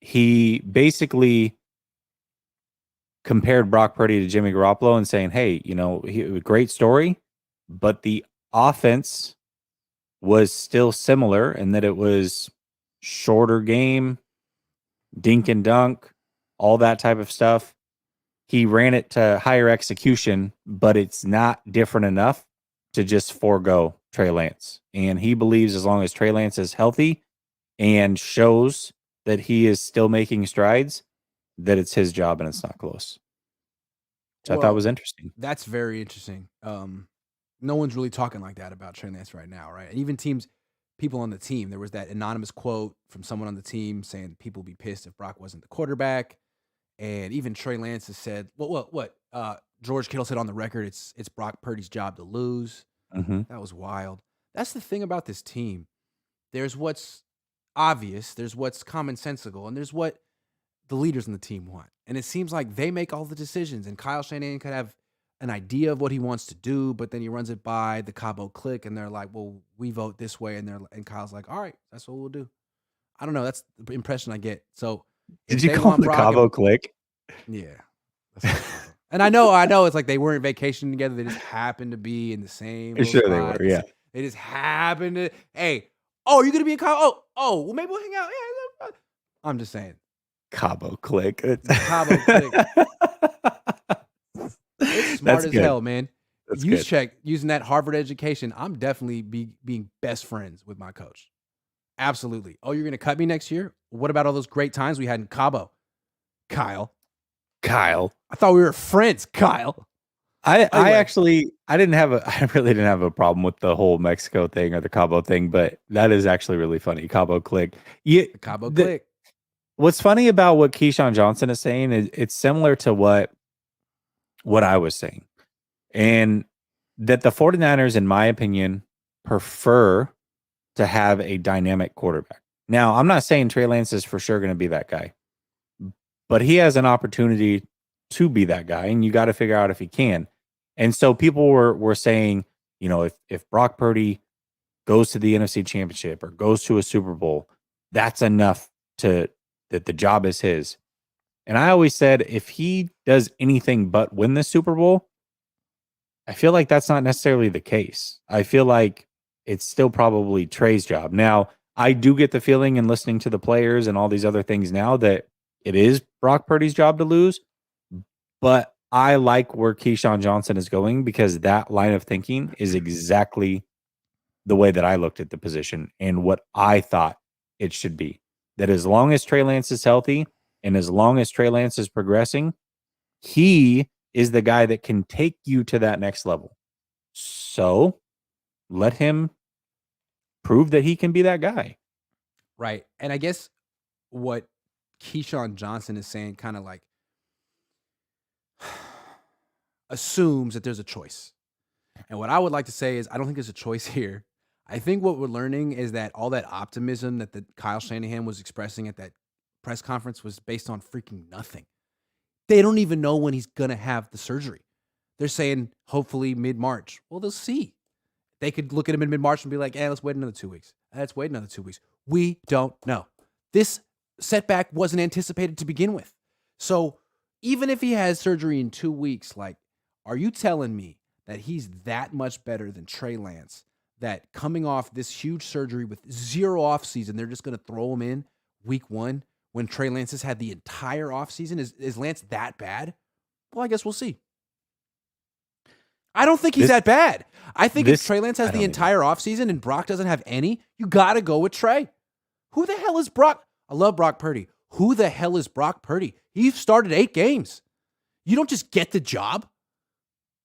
he basically compared Brock Purdy to Jimmy Garoppolo and saying, hey, great story, but the offense was still similar in that it was shorter game, dink and dunk, all that type of stuff. He ran it to higher execution, but it's not different enough to just forego Trey Lance. And he believes as long as Trey Lance is healthy and shows that he is still making strides, that it's his job and it's not close. Which I thought was interesting. That's very interesting. No one's really talking like that about Trey Lance right now, right? And even people on the team, there was that anonymous quote from someone on the team saying people would be pissed if Brock wasn't the quarterback. And even Trey Lance has said, what? George Kittle said on the record, it's Brock Purdy's job to lose. Mm-hmm. That was wild. That's the thing about this team. There's what's obvious, there's what's commonsensical, and there's what the leaders in the team want. And it seems like they make all the decisions. And Kyle Shanahan could have an idea of what he wants to do, but then he runs it by the Cabo clique, and they're like, well, we vote this way. And Kyle's like, all right, that's what we'll do. I don't know. That's the impression I get. So did you call the Cabo clique? Yeah. And I know it's like they weren't vacationing together. They just happened to be in the same. Sure spot. They were, yeah. They just happened to, hey, oh, you're going to be in Cabo? Oh, well, maybe we'll hang out. Yeah. I'm just saying. Cabo clique. Cabo clique. It's smart as hell, man. Using that Harvard education, I'm definitely being best friends with my coach. Absolutely. Oh, you're going to cut me next year? What about all those great times we had in Cabo? Kyle. I thought we were friends, Kyle. I really didn't have a problem with the whole Mexico thing or the Cabo thing, but that is actually really funny. Cabo clique. Yeah, the Cabo clique. What's funny about what Keyshawn Johnson is saying is it's similar to what I was saying. And that the 49ers, in my opinion, prefer to have a dynamic quarterback. Now, I'm not saying Trey Lance is for sure going to be that guy, but he has an opportunity to be that guy, and you got to figure out if he can. And so people were saying, if Brock Purdy goes to the NFC Championship or goes to a Super Bowl, that's enough that the job is his. And I always said, if he does anything but win the Super Bowl, I feel like that's not necessarily the case. I feel like it's still probably Trey's job. Now, I do get the feeling in listening to the players and all these other things now that it is Brock Purdy's job to lose, but I like where Keyshawn Johnson is going because that line of thinking is exactly the way that I looked at the position and what I thought it should be. That as long as Trey Lance is healthy and as long as Trey Lance is progressing, he is the guy that can take you to that next level. So let him prove that he can be that guy. Right. And I guess what Keyshawn Johnson is saying kind of like assumes that there's a choice. And what I would like to say is I don't think there's a choice here. I think what we're learning is that all that optimism that the Kyle Shanahan was expressing at that press conference was based on freaking nothing. They don't even know when he's going to have the surgery. They're saying hopefully mid-March. Well, they'll see. They could look at him in mid-March and be like, let's wait another 2 weeks. Let's wait another 2 weeks. We don't know. This setback wasn't anticipated to begin with. So even if he has surgery in 2 weeks, like, are you telling me that he's that much better than Trey Lance, that coming off this huge surgery with zero offseason, they're just going to throw him in week one when Trey Lance has had the entire offseason? Is Lance that bad? Well, I guess we'll see. I don't think he's that bad. I think if Trey Lance has the entire offseason and Brock doesn't have any, you got to go with Trey. Who the hell is Brock? I love Brock Purdy. Who the hell is Brock Purdy? He's started 8 games. You don't just get the job.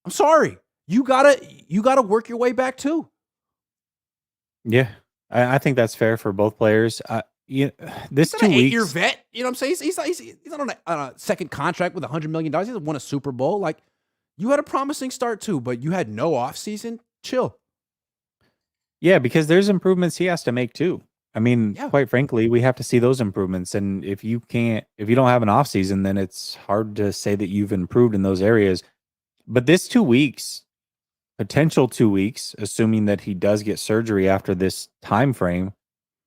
I'm sorry. You gotta work your way back too. Yeah, I think that's fair for both players. This 2 weeks, 8-year vet. You know what I'm saying? He's not on a second contract with $100 million. He hasn't won a Super Bowl. Like, you had a promising start too, but you had no offseason. Chill. Yeah, because there's improvements he has to make too. I mean, quite frankly, we have to see those improvements. And if you don't have an offseason, then it's hard to say that you've improved in those areas. But this 2 weeks, potential 2 weeks, assuming that he does get surgery after this time frame,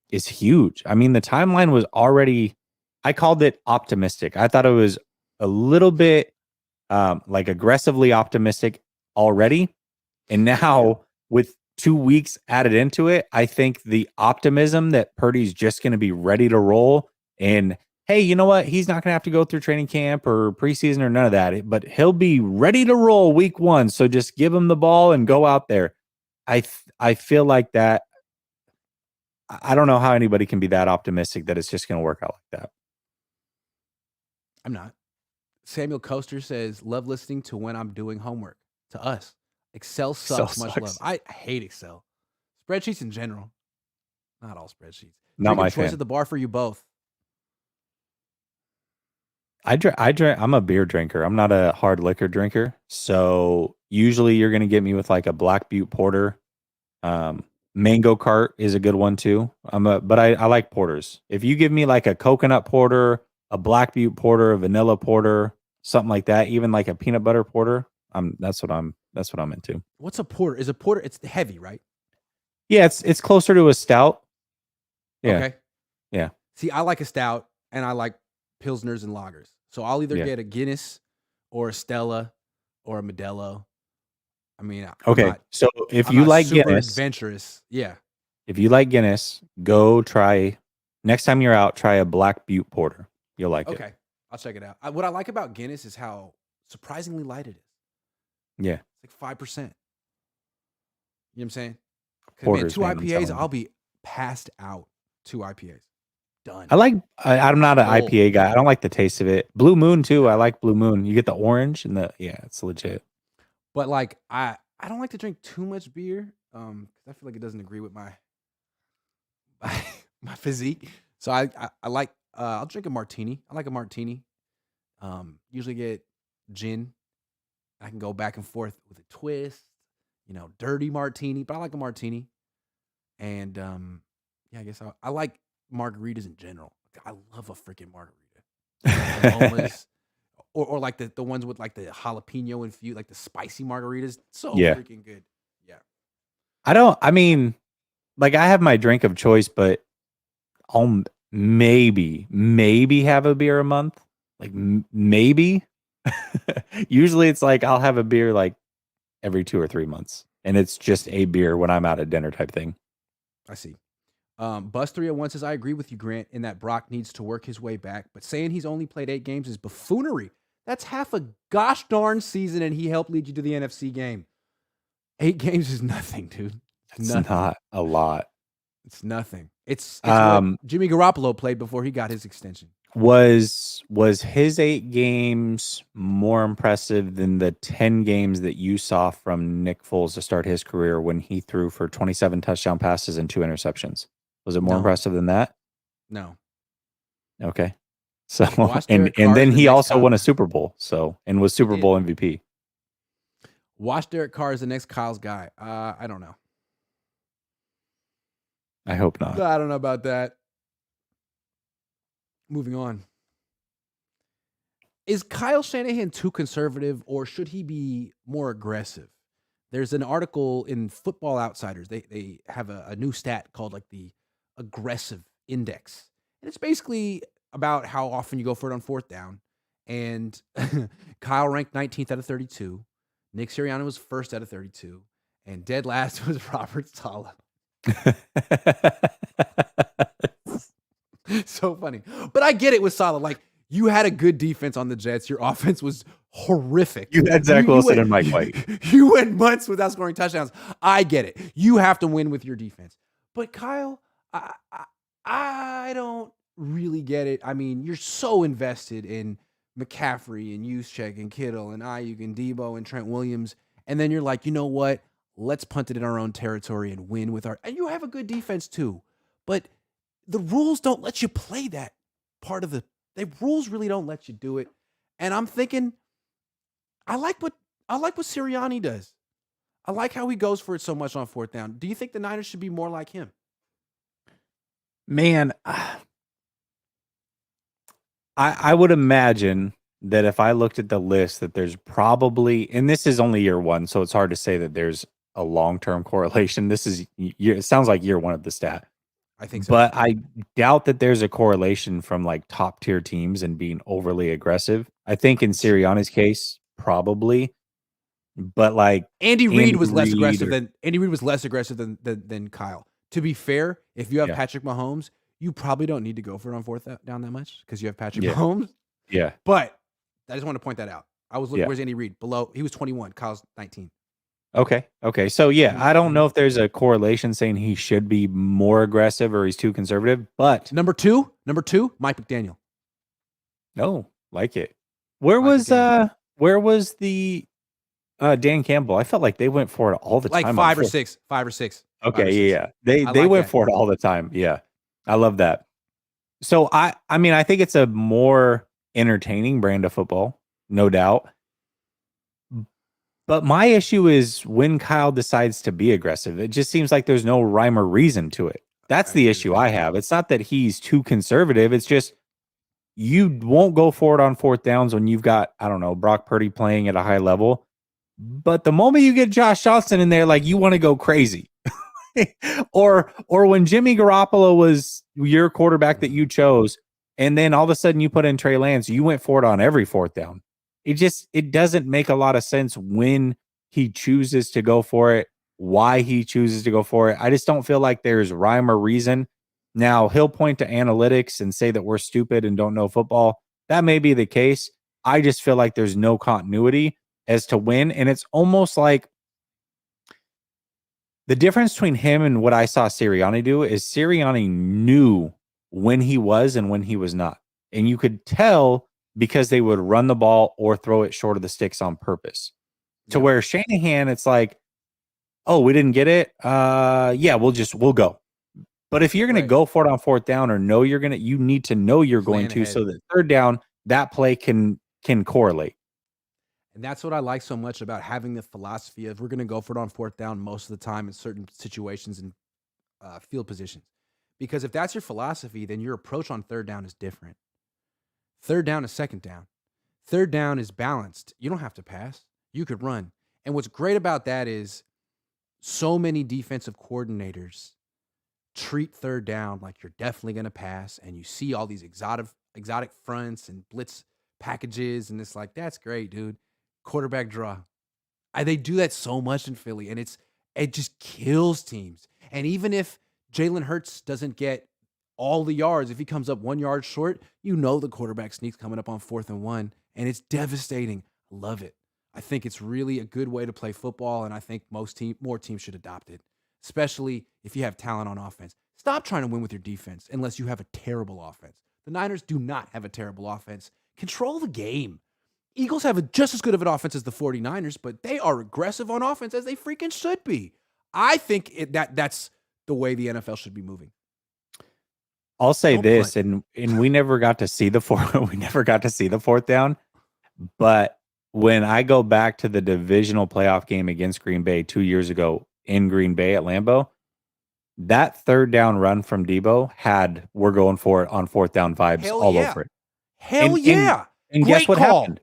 is huge. I mean, the timeline was already, I called it optimistic. I thought it was a little bit like aggressively optimistic already. And now with 2 weeks added into it, I think the optimism that Purdy's just going to be ready to roll, and hey, you know what? He's not going to have to go through training camp or preseason or none of that, but he'll be ready to roll week 1. So just give him the ball and go out there. I feel like that. I don't know how anybody can be that optimistic that it's just going to work out like that. I'm not. Samuel Coaster says, love listening to when I'm doing homework. To us. Excel sucks. Much love. I hate Excel. Spreadsheets in general. Not all spreadsheets. Not my choice fan. At the bar for you both. I drink. I'm a beer drinker. I'm not a hard liquor drinker. So usually you're going to get me with like a Black Butte Porter. Mango Cart is a good one too. But I like porters. If you give me like a coconut porter, a Black Butte Porter, a vanilla porter, something like that, even like a peanut butter porter, that's what I'm into. What's a porter? Is a porter? It's heavy, right? Yeah, it's closer to a stout. Yeah. Okay. Yeah. See, I like a stout and I like Pilsners and lagers. So I'll either get a Guinness or a Stella or a Modelo. I mean, so if you like Guinness, adventurous, if you like Guinness, go try. Next time you're out, try a Black Butte Porter. You'll like it. Okay, I'll check it out. What I like about Guinness is how surprisingly light it is. Yeah, it's like 5%. You know what I'm saying? Porters, 2 IPAs, I'll be passed out. 2 IPAs, done. I'm not an IPA guy. I don't like the taste of it. Blue Moon too. I like Blue Moon. You get the orange and it's legit. But like I don't like to drink too much beer, because I feel like it doesn't agree with my physique. So I like I'll drink a martini. I like a martini. Usually get gin. I can go back and forth with a twist, dirty martini, but I like a martini. And I guess I like margaritas in general. I love a freaking margarita. Or like the ones with like the jalapeno infused, like the spicy margaritas. So freaking good. Yeah. I mean, like I have my drink of choice, but I'll maybe have a beer a month. Like maybe. Usually it's like I'll have a beer like every 2 or 3 months. And it's just a beer when I'm out at dinner type thing. I see. Bus 301 says, I agree with you, Grant, in that Brock needs to work his way back, but saying he's only played 8 games is buffoonery. That's half a gosh darn season, and he helped lead you to the NFC game. 8 games is nothing, dude. It's not a lot. It's nothing. It's what Jimmy Garoppolo played before he got his extension. Was his 8 games more impressive than the 10 games that you saw from Nick Foles to start his career when he threw for 27 touchdown passes and 2 interceptions? Was it more impressive than that? No. Okay. So and then he also won a Super Bowl. And was Super Bowl MVP. Watch Derek Carr as the next Kyle's guy. I don't know. I hope not. I don't know about that. Moving on. Is Kyle Shanahan too conservative, or should he be more aggressive? There's an article in Football Outsiders. They have a new stat called like the aggressive index. And it's basically about how often you go for it on 4th down. And Kyle ranked 19th out of 32. Nick Sirianni was 1st out of 32. And dead last was Robert Saleh. So funny. But I get it with Saleh. Like, you had a good defense on the Jets. Your offense was horrific. You had Zach Wilson and Mike White. You went months without scoring touchdowns. I get it. You have to win with your defense. But Kyle, I don't really get it. I mean, you're so invested in McCaffrey and Juszczyk and Kittle and Ayuk and Debo and Trent Williams, and then you're like, you know what? Let's punt it in our own territory and win with our. And you have a good defense too, but the rules don't let you play that part of the. The rules really don't let you do it. And I'm thinking, I like what Sirianni does. I like how he goes for it so much on fourth down. Do you think the Niners should be more like him? Man, I would imagine that if I looked at the list that there's probably, and this is only year one, so it's hard to say that there's a long-term correlation. This is, it sounds like year one of the stat. I think so. But I doubt that there's a correlation from like top tier teams and being overly aggressive. I think in Sirianni's case, probably. But like Andy Reid was less aggressive than Kyle. To be fair, if you have Patrick Mahomes, you probably don't need to go for it on fourth down that much because you have Patrick Mahomes. Yeah. But I just want to point that out. I was looking, where's Andy Reid? Below, he was 21, Kyle's 19. Okay. So I don't know if there's a correlation saying he should be more aggressive or he's too conservative, but number two, Mike McDaniel. No, like it. Where was the Dan Campbell? I felt like they went for it all the time. Like 5 or 6. Okay, yeah. They went for it all the time. Yeah. I love that. So I mean, I think it's a more entertaining brand of football, no doubt. But my issue is when Kyle decides to be aggressive, it just seems like there's no rhyme or reason to it. That's the issue I have. It's not that he's too conservative. It's just you won't go for it on fourth downs when you've got, I don't know, Brock Purdy playing at a high level. But the moment you get Josh Johnson in there, like you want to go crazy. or when Jimmy Garoppolo was your quarterback that you chose, and then all of a sudden you put in Trey Lance, you went for it on every fourth down. It doesn't make a lot of sense when he chooses to go for it, why he chooses to go for it. I just don't feel like there's rhyme or reason. Now, he'll point to analytics and say that we're stupid and don't know football. That may be the case. I just feel like there's no continuity as to when. And it's almost like the difference between him and what I saw Sirianni do is Sirianni knew when he was and when he was not. And you could tell because they would run the ball or throw it short of the sticks on purpose. To where Shanahan, it's like, oh, we didn't get it. We'll go. But if you're going to go for it on fourth down or you need to know you're going to, so that third down, that play can correlate. And that's what I like so much about having the philosophy of we're going to go for it on fourth down most of the time in certain situations and field positions. Because if that's your philosophy, then your approach on third down is different. Third down is second down. Third down is balanced. You don't have to pass. You could run. And what's great about that is so many defensive coordinators treat third down like you're definitely going to pass, and you see all these exotic fronts and blitz packages, and it's like, that's great, dude. Quarterback draw. They do that so much in Philly, and it just kills teams. And even if Jalen Hurts doesn't get all the yards, if he comes up 1 yard short, you know the quarterback sneak's coming up on 4th and 1, and it's devastating. Love it. I think it's really a good way to play football, and I think more teams should adopt it, especially if you have talent on offense. Stop trying to win with your defense unless you have a terrible offense. The Niners do not have a terrible offense. Control the game. Eagles have just as good of an offense as the 49ers, but they are aggressive on offense as they freaking should be. I think that's the way the NFL should be moving. I'll say this, and we never got to see the fourth down, but when I go back to the divisional playoff game against Green Bay 2 years ago in Green Bay at Lambeau, that third down run from Debo had we're going for it on fourth down vibes over it. Hell yeah. And guess what happened?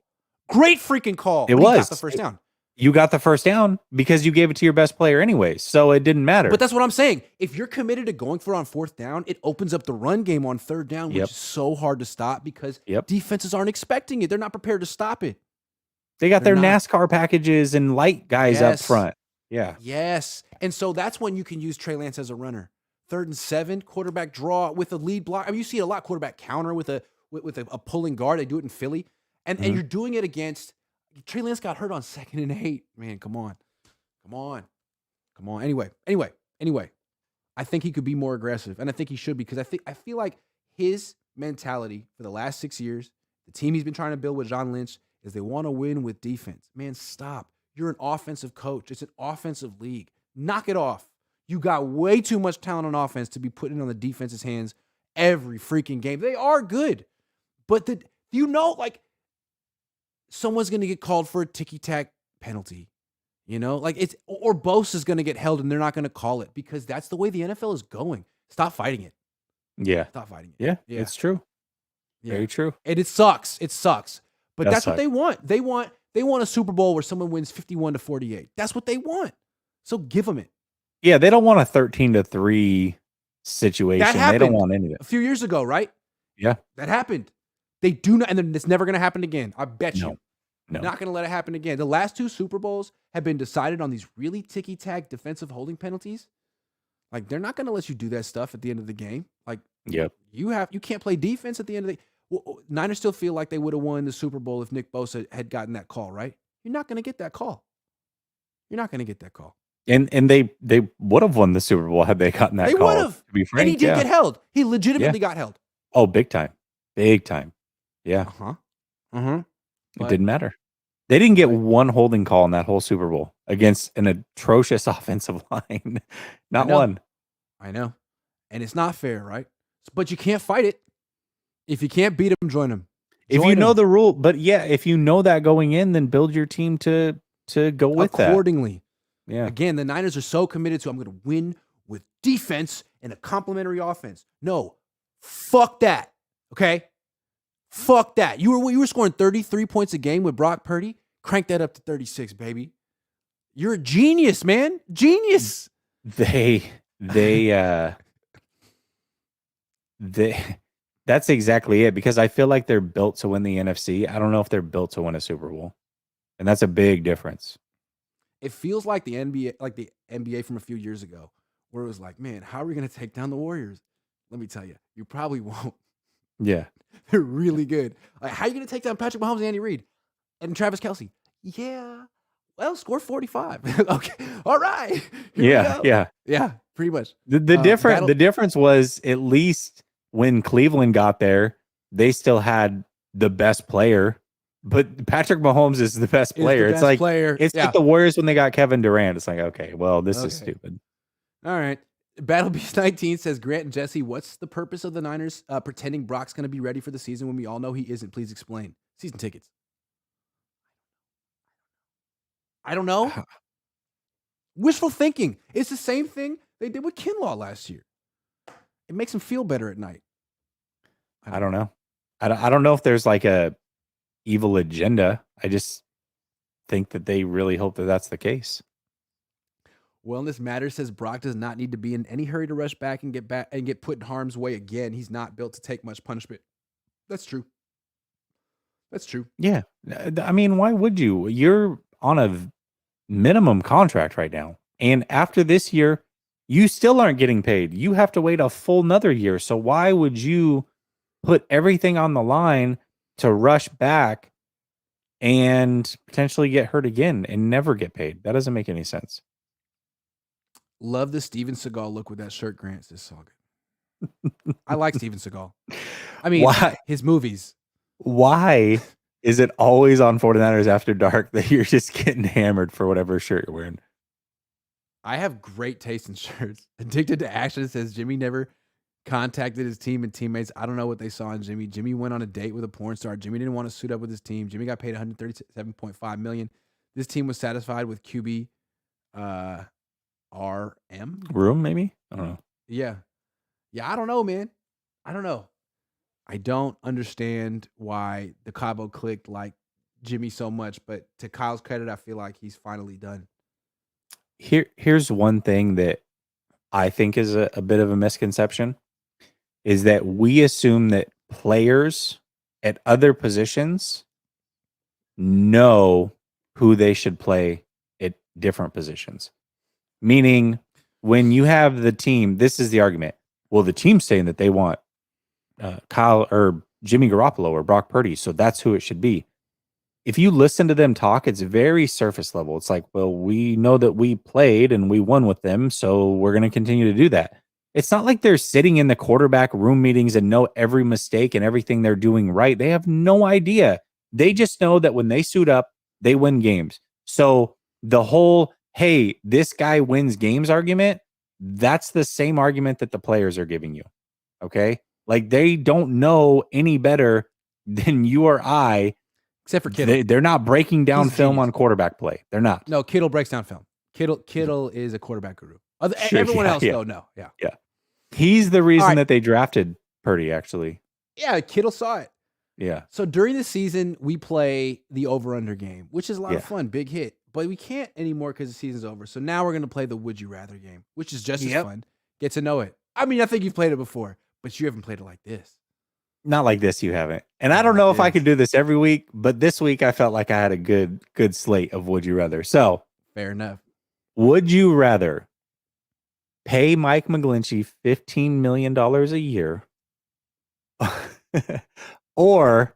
Great freaking call. It was. He got the first down. You got the first down because you gave it to your best player anyway, so it didn't matter. But that's what I'm saying. If you're committed to going for it on fourth down, it opens up the run game on third down, which is so hard to stop because defenses aren't expecting it. They're not prepared to stop it. They got their NASCAR packages and light guys up front. Yeah. Yes. And so that's when you can use Trey Lance as a runner. 3rd and 7, quarterback draw with a lead block. I mean, you see it a lot, quarterback counter with a pulling guard. They do it in Philly. And you're doing it against Trey Lance got hurt on 2nd and 8. Man, come on. Anyway. I think he could be more aggressive, and I think he should be, because I feel like his mentality for the last 6 years, the team he's been trying to build with John Lynch, is they want to win with defense. Man, stop. You're an offensive coach. It's an offensive league. Knock it off. You got way too much talent on offense to be putting on the defense's hands every freaking game. They are good, but someone's going to get called for a ticky-tack penalty. Or Bosa's going to get held and they're not going to call it, because that's the way the NFL is going. Stop fighting it. Yeah. Stop fighting it. Yeah. It's true. Yeah. Very true. And it sucks. But that's what they want. They want a Super Bowl where someone wins 51-48. That's what they want. So give them it. Yeah, they don't want a 13-3 situation. That happened they don't want any of it. a few years ago, right? Yeah. That happened. They do not, and then it's never going to happen again. I bet you. No. Not going to let it happen again. The last 2 Super Bowls have been decided on these really ticky-tack defensive holding penalties. Like, they're not going to let you do that stuff at the end of the game. Like, yep. You can't play defense at the end of the. Well, Niners still feel like they would have won the Super Bowl if Nick Bosa had gotten that call, right? You're not going to get that call. And they would have won the Super Bowl had they gotten that call. They would have. To be frank, and he did get held. He legitimately got held. Oh, big time. Yeah. It didn't matter. They didn't get one holding call in that whole Super Bowl against an atrocious offensive line. Not one. I know. And it's not fair, right? But you can't fight it. If you can't beat them, join them. If you know the rule, but yeah, if you know that going in, then build your team to go with that accordingly. Yeah. Again, the Niners are so committed to, I'm going to win with defense and a complementary offense. No, fuck that. Okay? Fuck that. You were scoring 33 points a game with Brock Purdy. Crank that up to 36, baby. You're a genius, man. Genius. That's exactly it, because I feel like they're built to win the NFC. I don't know if they're built to win a Super Bowl. And that's a big difference. It feels like the NBA from a few years ago, where it was like, man, how are we going to take down the Warriors? Let me tell you, you probably won't. Yeah. They're really good. Like, how are you going to take down Patrick Mahomes and Andy Reid and Travis Kelce? Yeah. Well, score 45. Okay. All right. Yeah. Yeah. Pretty much. The difference was, at least when Cleveland got there, they still had the best player. But Patrick Mahomes is the best player. It's like the Warriors when they got Kevin Durant. It's like, okay, well, this is stupid. All right. Battle Beast 19 says, Grant and Jesse, what's the purpose of the Niners pretending Brock's going to be ready for the season when we all know he isn't? Please explain. Season tickets. I don't know. Wishful thinking. It's the same thing they did with Kinlaw last year. It makes him feel better at night. I don't know. I don't know if there's like a evil agenda. I just think that they really hope that that's the case. Wellness Matters says Brock does not need to be in any hurry to rush back and get put in harm's way again. He's not built to take much punishment. That's true. Yeah. I mean, why would you? You're on a minimum contract right now. And after this year, you still aren't getting paid. You have to wait a full another year. So why would you put everything on the line to rush back and potentially get hurt again and never get paid? That doesn't make any sense. Love the Steven Seagal look with that shirt, Grant. This is all good. I like Steven Seagal. I mean, his movies. Why is it always on 49ers After Dark that you're just getting hammered for whatever shirt you're wearing? I have great taste in shirts. Addicted to Action says Jimmy never contacted his team and teammates. I don't know what they saw in Jimmy. Jimmy went on a date with a porn star. Jimmy didn't want to suit up with his team. Jimmy got paid $137.5 million. This team was satisfied with QB RM room, maybe. I don't know. Yeah. I don't know, man. I don't know. I don't understand why the Cabo clicked like Jimmy so much, but to Kyle's credit, I feel like he's finally done. Here's one thing that I think is a bit of a misconception, is that we assume that players at other positions know who they should play at different positions. Meaning, when you have the team, this is the argument. Well, the team's saying that they want Kyle or Jimmy Garoppolo or Brock Purdy, so that's who it should be. if you listen to them talk, it's very surface level. It's like, well, we know that we played and we won with them, so we're going to continue to do that. It's not like they're sitting in the quarterback room meetings and know every mistake and everything they're doing right. They have no idea. They just know that when they suit up, they win games. So the whole, hey, this guy wins games argument, that's the same argument that the players are giving you. Okay? Like they don't know any better than you or I. Except for Kittle. They're not breaking down He's a film genius. on quarterback play. They're not. No, Kittle breaks down film. Kittle is a quarterback guru. Sure, Everyone else, yeah. though, no. Yeah. He's the reason that they drafted Purdy, actually. Yeah, Kittle saw it. Yeah. So during the season, we play the over-under game, which is a lot of fun, big hit. But we can't anymore because the season's over. So now we're going to play the Would You Rather game, which is just as fun. Get to know it. I mean, I think you've played it before, but you haven't played it like this. Not like this, you haven't. And I don't know if I could do this every week, but this week I felt like I had a good slate of Would You Rather. So, fair enough. Would you rather pay Mike McGlinchey $15 million a year or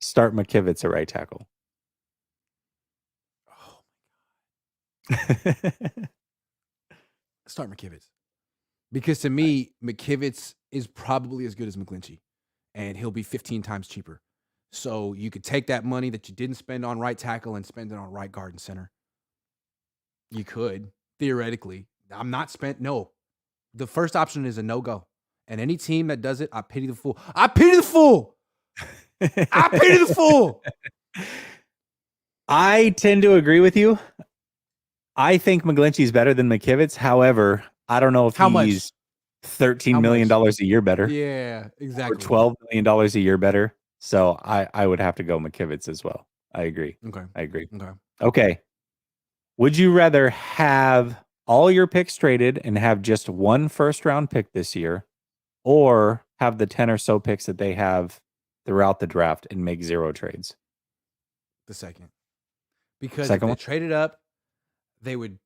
start McKivitz at right tackle? Start McKivitz. Because to me, McKivitz is probably as good as McGlinchey, and he'll be 15 times cheaper. So you could take that money that you didn't spend on right tackle and spend it on right guard and center. You could, theoretically. I'm not spent. No. The first option is a no-go. And any team that does it, I pity the fool. I pity the fool. I pity the fool. I tend to agree with you. I think McGlinchey's better than McKivitz. However, I don't know if he's $13 million a year better. Yeah, exactly. Or $12 million a year better. So I would have to go McKivitz as well. I agree. Okay. I agree. Okay. Okay. Would you rather have all your picks traded and have just one first round pick this year, or have the 10 or so picks that they have throughout the draft and make 0 trades? The second. Because if they traded up, they would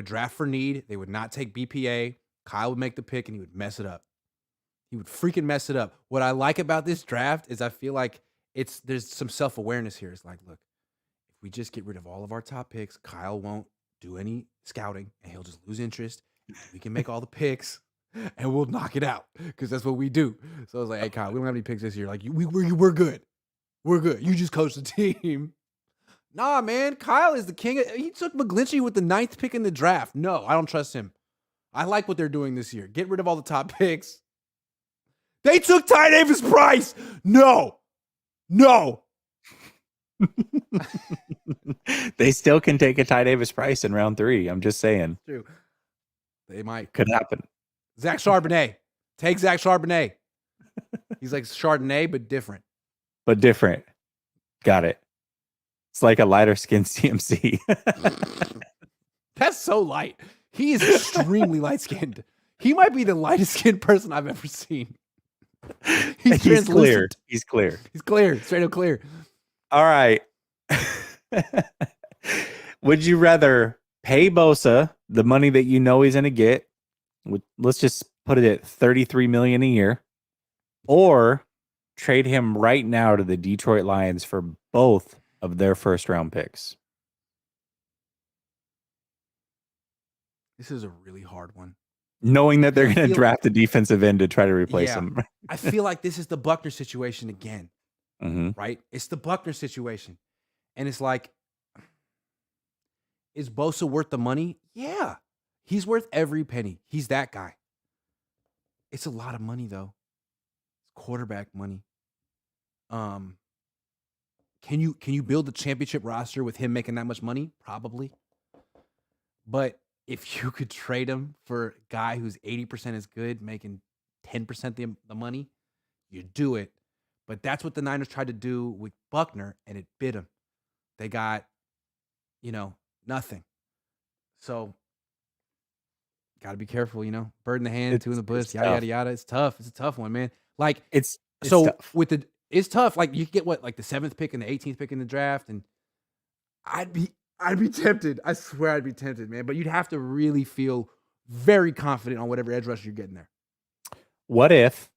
draft for need. They would not take BPA. Kyle would make the pick and he would mess it up. He would freaking mess it up. What I like about this draft is I feel like there's some self-awareness here. It's like, look, if we just get rid of all of our top picks, Kyle won't do any scouting and he'll just lose interest. We can make all the picks and we'll knock it out because that's what we do. So I was like, hey, Kyle, we don't have any picks this year. Like, we're good. We're good. You just coach the team. Nah, man, Kyle is the king. He took McGlinchey with the 9th pick in the draft. No, I don't trust him. I like what they're doing this year. Get rid of all the top picks. They took Ty Davis Price. No. They still can take a Ty Davis Price in round 3. I'm just saying. True. They might. Could happen. Zach Charbonnet. Take Zach Charbonnet. He's like Chardonnay, but different. Got it. It's like a lighter skinned CMC. That's so light. He is extremely light skinned. He might be the lightest skinned person I've ever seen. He's clear. He's clear. Straight up clear. All right. Would you rather pay Bosa the money that you know he's going to get? Let's just put it at $33 million a year, or trade him right now to the Detroit Lions for both of their first round picks? This is a really hard one. Knowing that they're going to draft a defensive end to try to replace him. I feel like this is the Buckner situation again. Mm-hmm. Right? It's the Buckner situation. And it's like, is Bosa worth the money? Yeah. He's worth every penny. He's that guy. It's a lot of money, though. It's quarterback money. Can you build a championship roster with him making that much money? Probably. But if you could trade him for a guy who's 80% as good, making 10% the money, you do it. But that's what the Niners tried to do with Buckner, and it bit him. They got, nothing. So, got to be careful, Bird in the hand, 2 in the bush, yada, yada, yada. It's tough. It's a tough one, man. Like, it's tough. It's tough. Like, you get the 7th pick and the 18th pick in the draft, and I'd be tempted. I swear I'd be tempted, man. But you'd have to really feel very confident on whatever edge rusher you're getting there. What if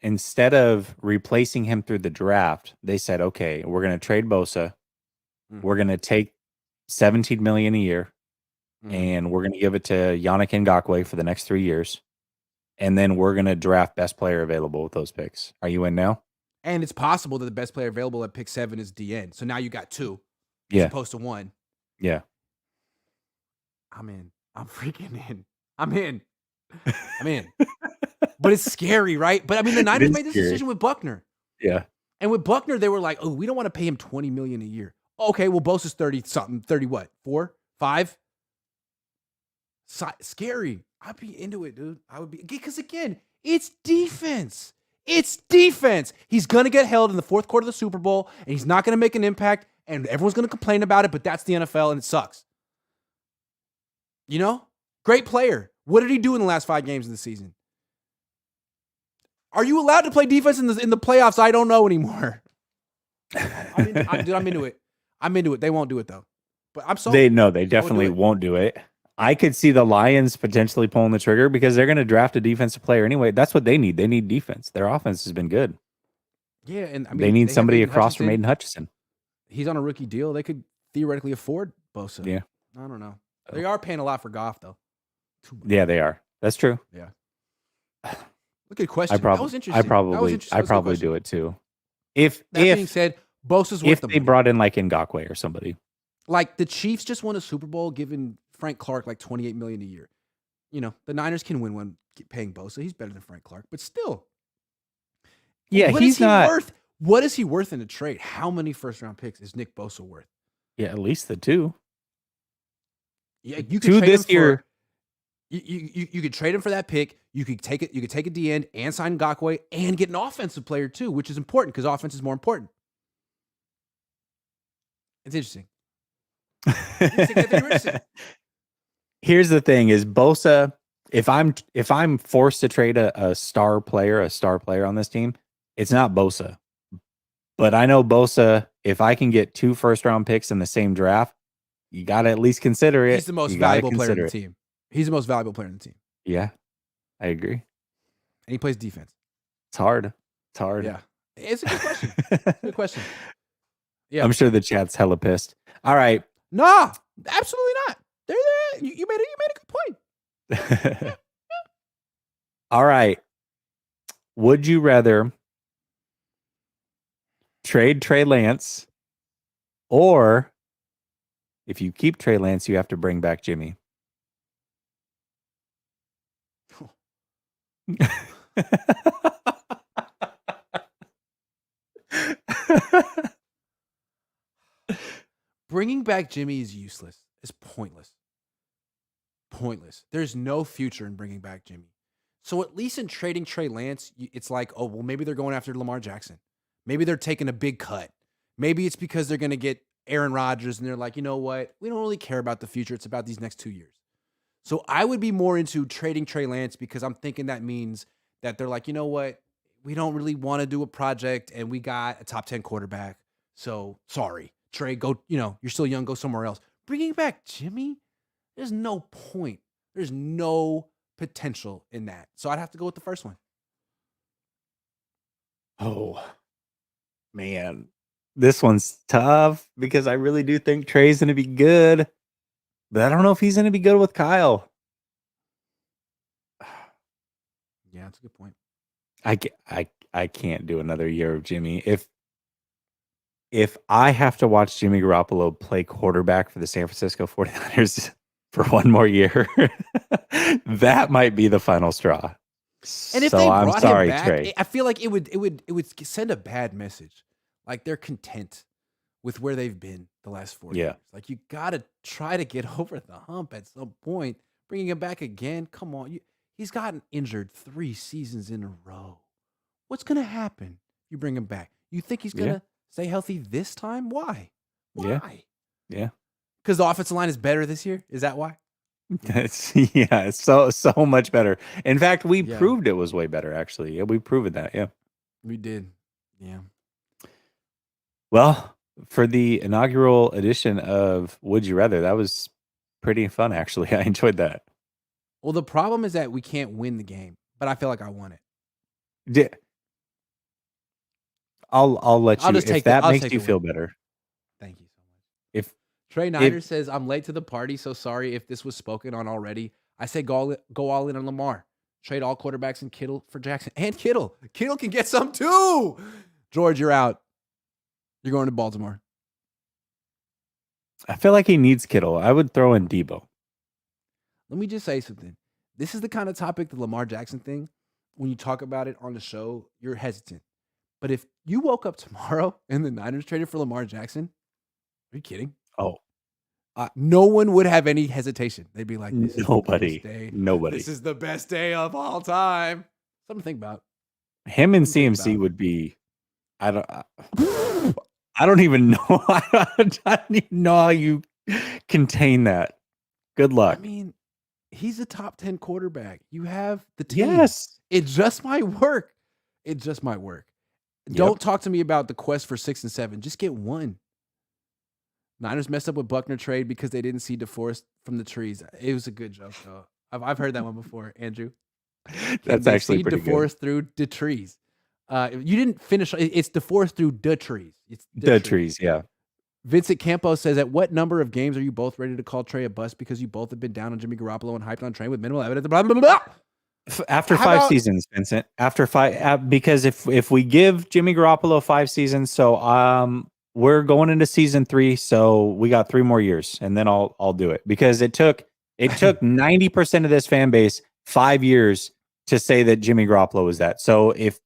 instead of replacing him through the draft, they said, okay, we're going to trade Bosa. We're going to take $17 million a year, and we're going to give it to Yannick Ngakoue for the next 3 years, and then we're going to draft best player available with those picks. Are you in now? And it's possible that the best player available at pick 7 is DN. So now you got 2 Yeah. as opposed to 1. Yeah. I'm in. I'm freaking in. I'm in. But it's scary, right? But I mean, the Niners made this decision with Buckner. Yeah. And with Buckner, they were like, oh, we don't want to pay him $20 million a year. Okay, well, Bosa's 30-something. 30 what? 4? 5? Scary. I'd be into it, dude. I would be. Because, again, it's defense. It's defense. He's going to get held in the fourth quarter of the Super Bowl, and he's not going to make an impact, and everyone's going to complain about it, but that's the NFL, and it sucks. You know? Great player. What did he do in the last 5 games of the season? Are you allowed to play defense in the playoffs? I don't know anymore. I'm into it. I'm into it. They won't do it, though. But I'm sorry. They definitely won't do it. I could see the Lions potentially pulling the trigger because they're going to draft a defensive player anyway. That's what they need. They need defense. Their offense has been good. Yeah, and I mean, they need somebody across from Aiden Hutchinson. He's on a rookie deal. They could theoretically afford Bosa. Yeah. I don't know. They are paying a lot for Goff, though. Yeah, they are. That's true. Yeah. Good question. That was interesting. I probably do it too. That being said, Bosa's worth if they brought in like Ngakoue or somebody. Like the Chiefs just won a Super Bowl, giving Frank Clark like $28 million a year. You know, the Niners can win one paying Bosa. He's better than Frank Clark, but still. Yeah, he's not worth. What is he worth in a trade? How many first-round picks is Nick Bosa worth? Yeah, at least the 2. Yeah, you could trade this year. You could trade him for that pick. You could take it. You could take a D end and sign Ngakoue and get an offensive player too, which is important because offense is more important. It's interesting. Here's the thing: is Bosa. If I'm forced to trade a star player on this team, it's not Bosa. But I know Bosa. If I can get 2 first-round picks in the same draft, you got to at least consider it. He's the most valuable player in the team. He's the most valuable player in the team. Yeah, I agree. And he plays defense. It's hard. Yeah. It's a good question. Good question. Yeah. I'm sure the chat's hella pissed. All right. Nah, absolutely not. They're there. You made a good point. Yeah. All right. Would you rather trade Trey Lance, or if you keep Trey Lance, you have to bring back Jimmy? Bringing back Jimmy is useless. It's pointless. There's no future in bringing back Jimmy. So at least in trading Trey Lance, it's like, oh, well, maybe they're going after Lamar Jackson. Maybe they're taking a big cut. Maybe it's because they're going to get Aaron Rodgers and they're like, you know what? We don't really care about the future. It's about these next 2 years. So I would be more into trading Trey Lance because I'm thinking that means that they're like, you know what? We don't really want to do a project and we got a top 10 quarterback. So sorry, Trey, go, you're still young, go somewhere else. Bringing back Jimmy, there's no point. There's no potential in that. So I'd have to go with the first one. Oh, man. This one's tough because I really do think Trey's going to be good. But I don't know if he's going to be good with Kyle. Yeah, that's a good point. I can't do another year of Jimmy. If I have to watch Jimmy Garoppolo play quarterback for the San Francisco 49ers for one more year, that might be the final straw. And if so they I'm brought sorry, him back, Trey. I feel like it would send a bad message. Like they're content with where they've been the last 4 years. Like you got to try to get over the hump at some point. Bringing him back again, come on. He's gotten injured 3 seasons in a row. What's going to happen? You bring him back. You think he's going to stay healthy this time? Why? Yeah. Because the offensive line is better this year? Is that why? It's so much better. In fact, we proved it was way better, actually. Yeah, we proved that, yeah. We did. Yeah. Well, for the inaugural edition of Would You Rather, that was pretty fun, actually. I enjoyed that. Well, the problem is that we can't win the game, but I feel like I won it. I'll let you, if that makes you feel better. Thank you so much. Trey Niner says, I'm late to the party, so sorry if this was spoken on already. I say go all in on Lamar. Trade all quarterbacks and Kittle for Jackson. And Kittle. Kittle can get some too. George, you're out. You're going to Baltimore. I feel like he needs Kittle. I would throw in Debo. Let me just say something. This is the kind of topic, the Lamar Jackson thing, when you talk about it on the show, you're hesitant. But if you woke up tomorrow and the Niners traded for Lamar Jackson, are you kidding? Oh, no one would have any hesitation. They'd be like, this nobody. is the best day. Nobody. This is the best day of all time. Something to think about. Him and CMC would be. I don't even know. I don't even know how you contain that. Good luck. I mean, he's a top 10 quarterback. You have the team. Yes. It just might work. It just might work. Yep. Don't talk to me about the quest for 6 and 7. Just get one. Niners messed up with Buckner trade because they didn't see DeForest from the trees. It was a good joke, though. I've heard that one before, Andrew. That's actually pretty DeForest through the trees. You didn't finish. It's DeForest through the trees. It's the trees, yeah. Vincent Campos says, at what number of games are you both ready to call Trey a bust because you both have been down on Jimmy Garoppolo and hyped on Trey with minimal evidence? Blah, blah, blah, blah. After five seasons, Vincent. After 5, because if we give Jimmy Garoppolo 5 seasons, so we're going into season 3, so we got 3 more years, and then I'll do it, because it took 90% of this fan base 5 years to say that Jimmy Garoppolo was that. So if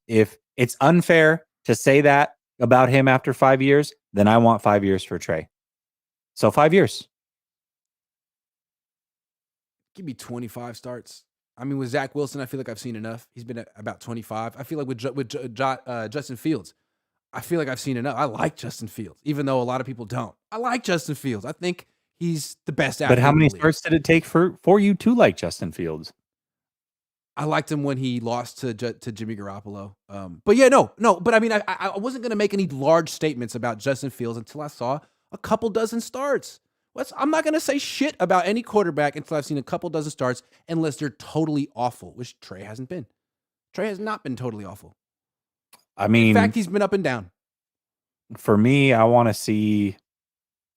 it's unfair to say that about him after 5 years, then I want 5 years for Trey. So 5 years. Give me 25 starts. I mean, with Zach Wilson, I feel like I've seen enough. He's been at about 25. I feel like with Justin Fields, I feel like I've seen enough. I like Justin Fields, even though a lot of people don't. I like Justin Fields. I think he's the best athlete. But how many starts did it take for you to like Justin Fields? I liked him when he lost to Jimmy Garoppolo. But yeah, no. But I mean, I wasn't going to make any large statements about Justin Fields until I saw a couple dozen starts. I'm not going to say shit about any quarterback until I've seen a couple dozen starts, unless they're totally awful, which Trey hasn't been. Trey has not been totally awful. I mean, in fact, he's been up and down. For me, I want to see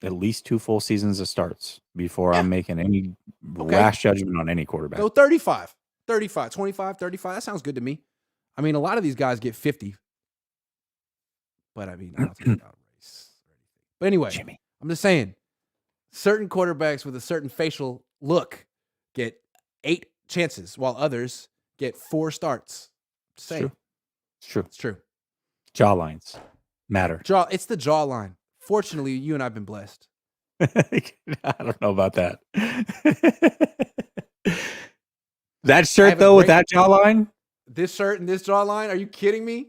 at least 2 full seasons of starts before I'm making any rash judgment on any quarterback. Go 35, 25, 35. That sounds good to me. I mean, a lot of these guys get 50. But I mean, I don't think about race or anything. But anyway, Jimmy. I'm just saying, certain quarterbacks with a certain facial look get 8 chances, while others get 4 starts. It's true. It's true. It's true. Jawlines matter. It's the jawline. Fortunately, you and I've been blessed. I don't know about that. That shirt, though, with that jawline? This shirt and this jawline? Are you kidding me?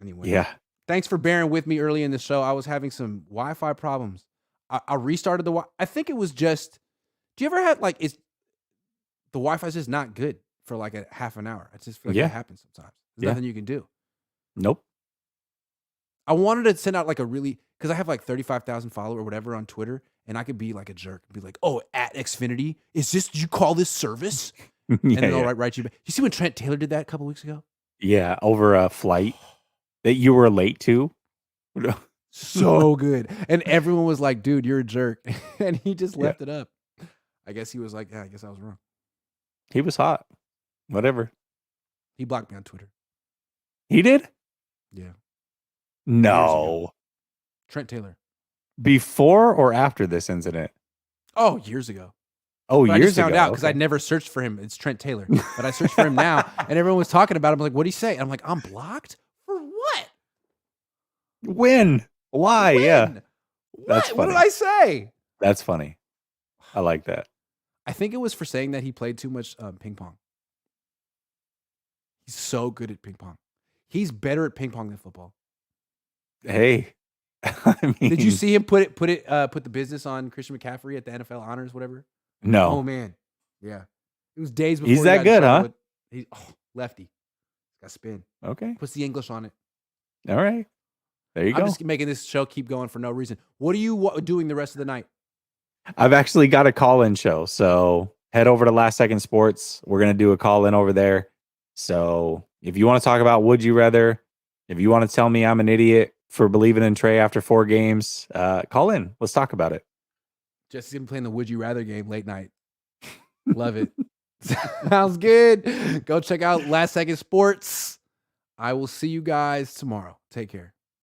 Anyway. Yeah. Thanks for bearing with me early in the show. I was having some Wi-Fi problems. I restarted I think it was just, do you ever have, like, the Wi-Fi is just not good for like a half an hour? I just feel like it happens sometimes. There's nothing you can do. Nope. I wanted to send out like because I have like 35,000 followers or whatever on Twitter, and I could be like a jerk and be like, oh, at Xfinity, did you call this service? And then I'll write you back. You see when Trent Taylor did that a couple weeks ago? Yeah, over a flight that you were late to. So good. And everyone was like, dude, you're a jerk. And he just left it up. I guess he was like, yeah, I guess I was wrong. He was hot. Whatever. He blocked me on Twitter. He did? Yeah. No. Trent Taylor. Before or after this incident? Oh, years ago. Oh, but years ago. I just found out because I'd never searched for him. It's Trent Taylor. But I searched for him now, and everyone was talking about him. I'm like, what'd he say? And I'm like, I'm blocked? For what? When? Why? When? Yeah. What did I say? That's funny. I like that. I think it was for saying that he played too much ping pong. He's so good at ping pong. He's better at ping pong than football. Hey. I mean, did you see him put the business on Christian McCaffrey at the NFL honors, whatever? No. Oh man. Yeah. It was days before. He's that good, huh? He's lefty. Got spin. Okay. Puts the English on it. All right. There you go. I'm just making this show keep going for no reason. What are you doing the rest of the night? I've actually got a call-in show. So head over to Last Second Sports. We're going to do a call-in over there. So if you want to talk about Would You Rather, if you want to tell me I'm an idiot for believing in Trey after 4 games, call in. Let's talk about it. Jesse's even playing the Would You Rather game late night. Love it. Sounds good. Go check out Last Second Sports. I will see you guys tomorrow. Take care.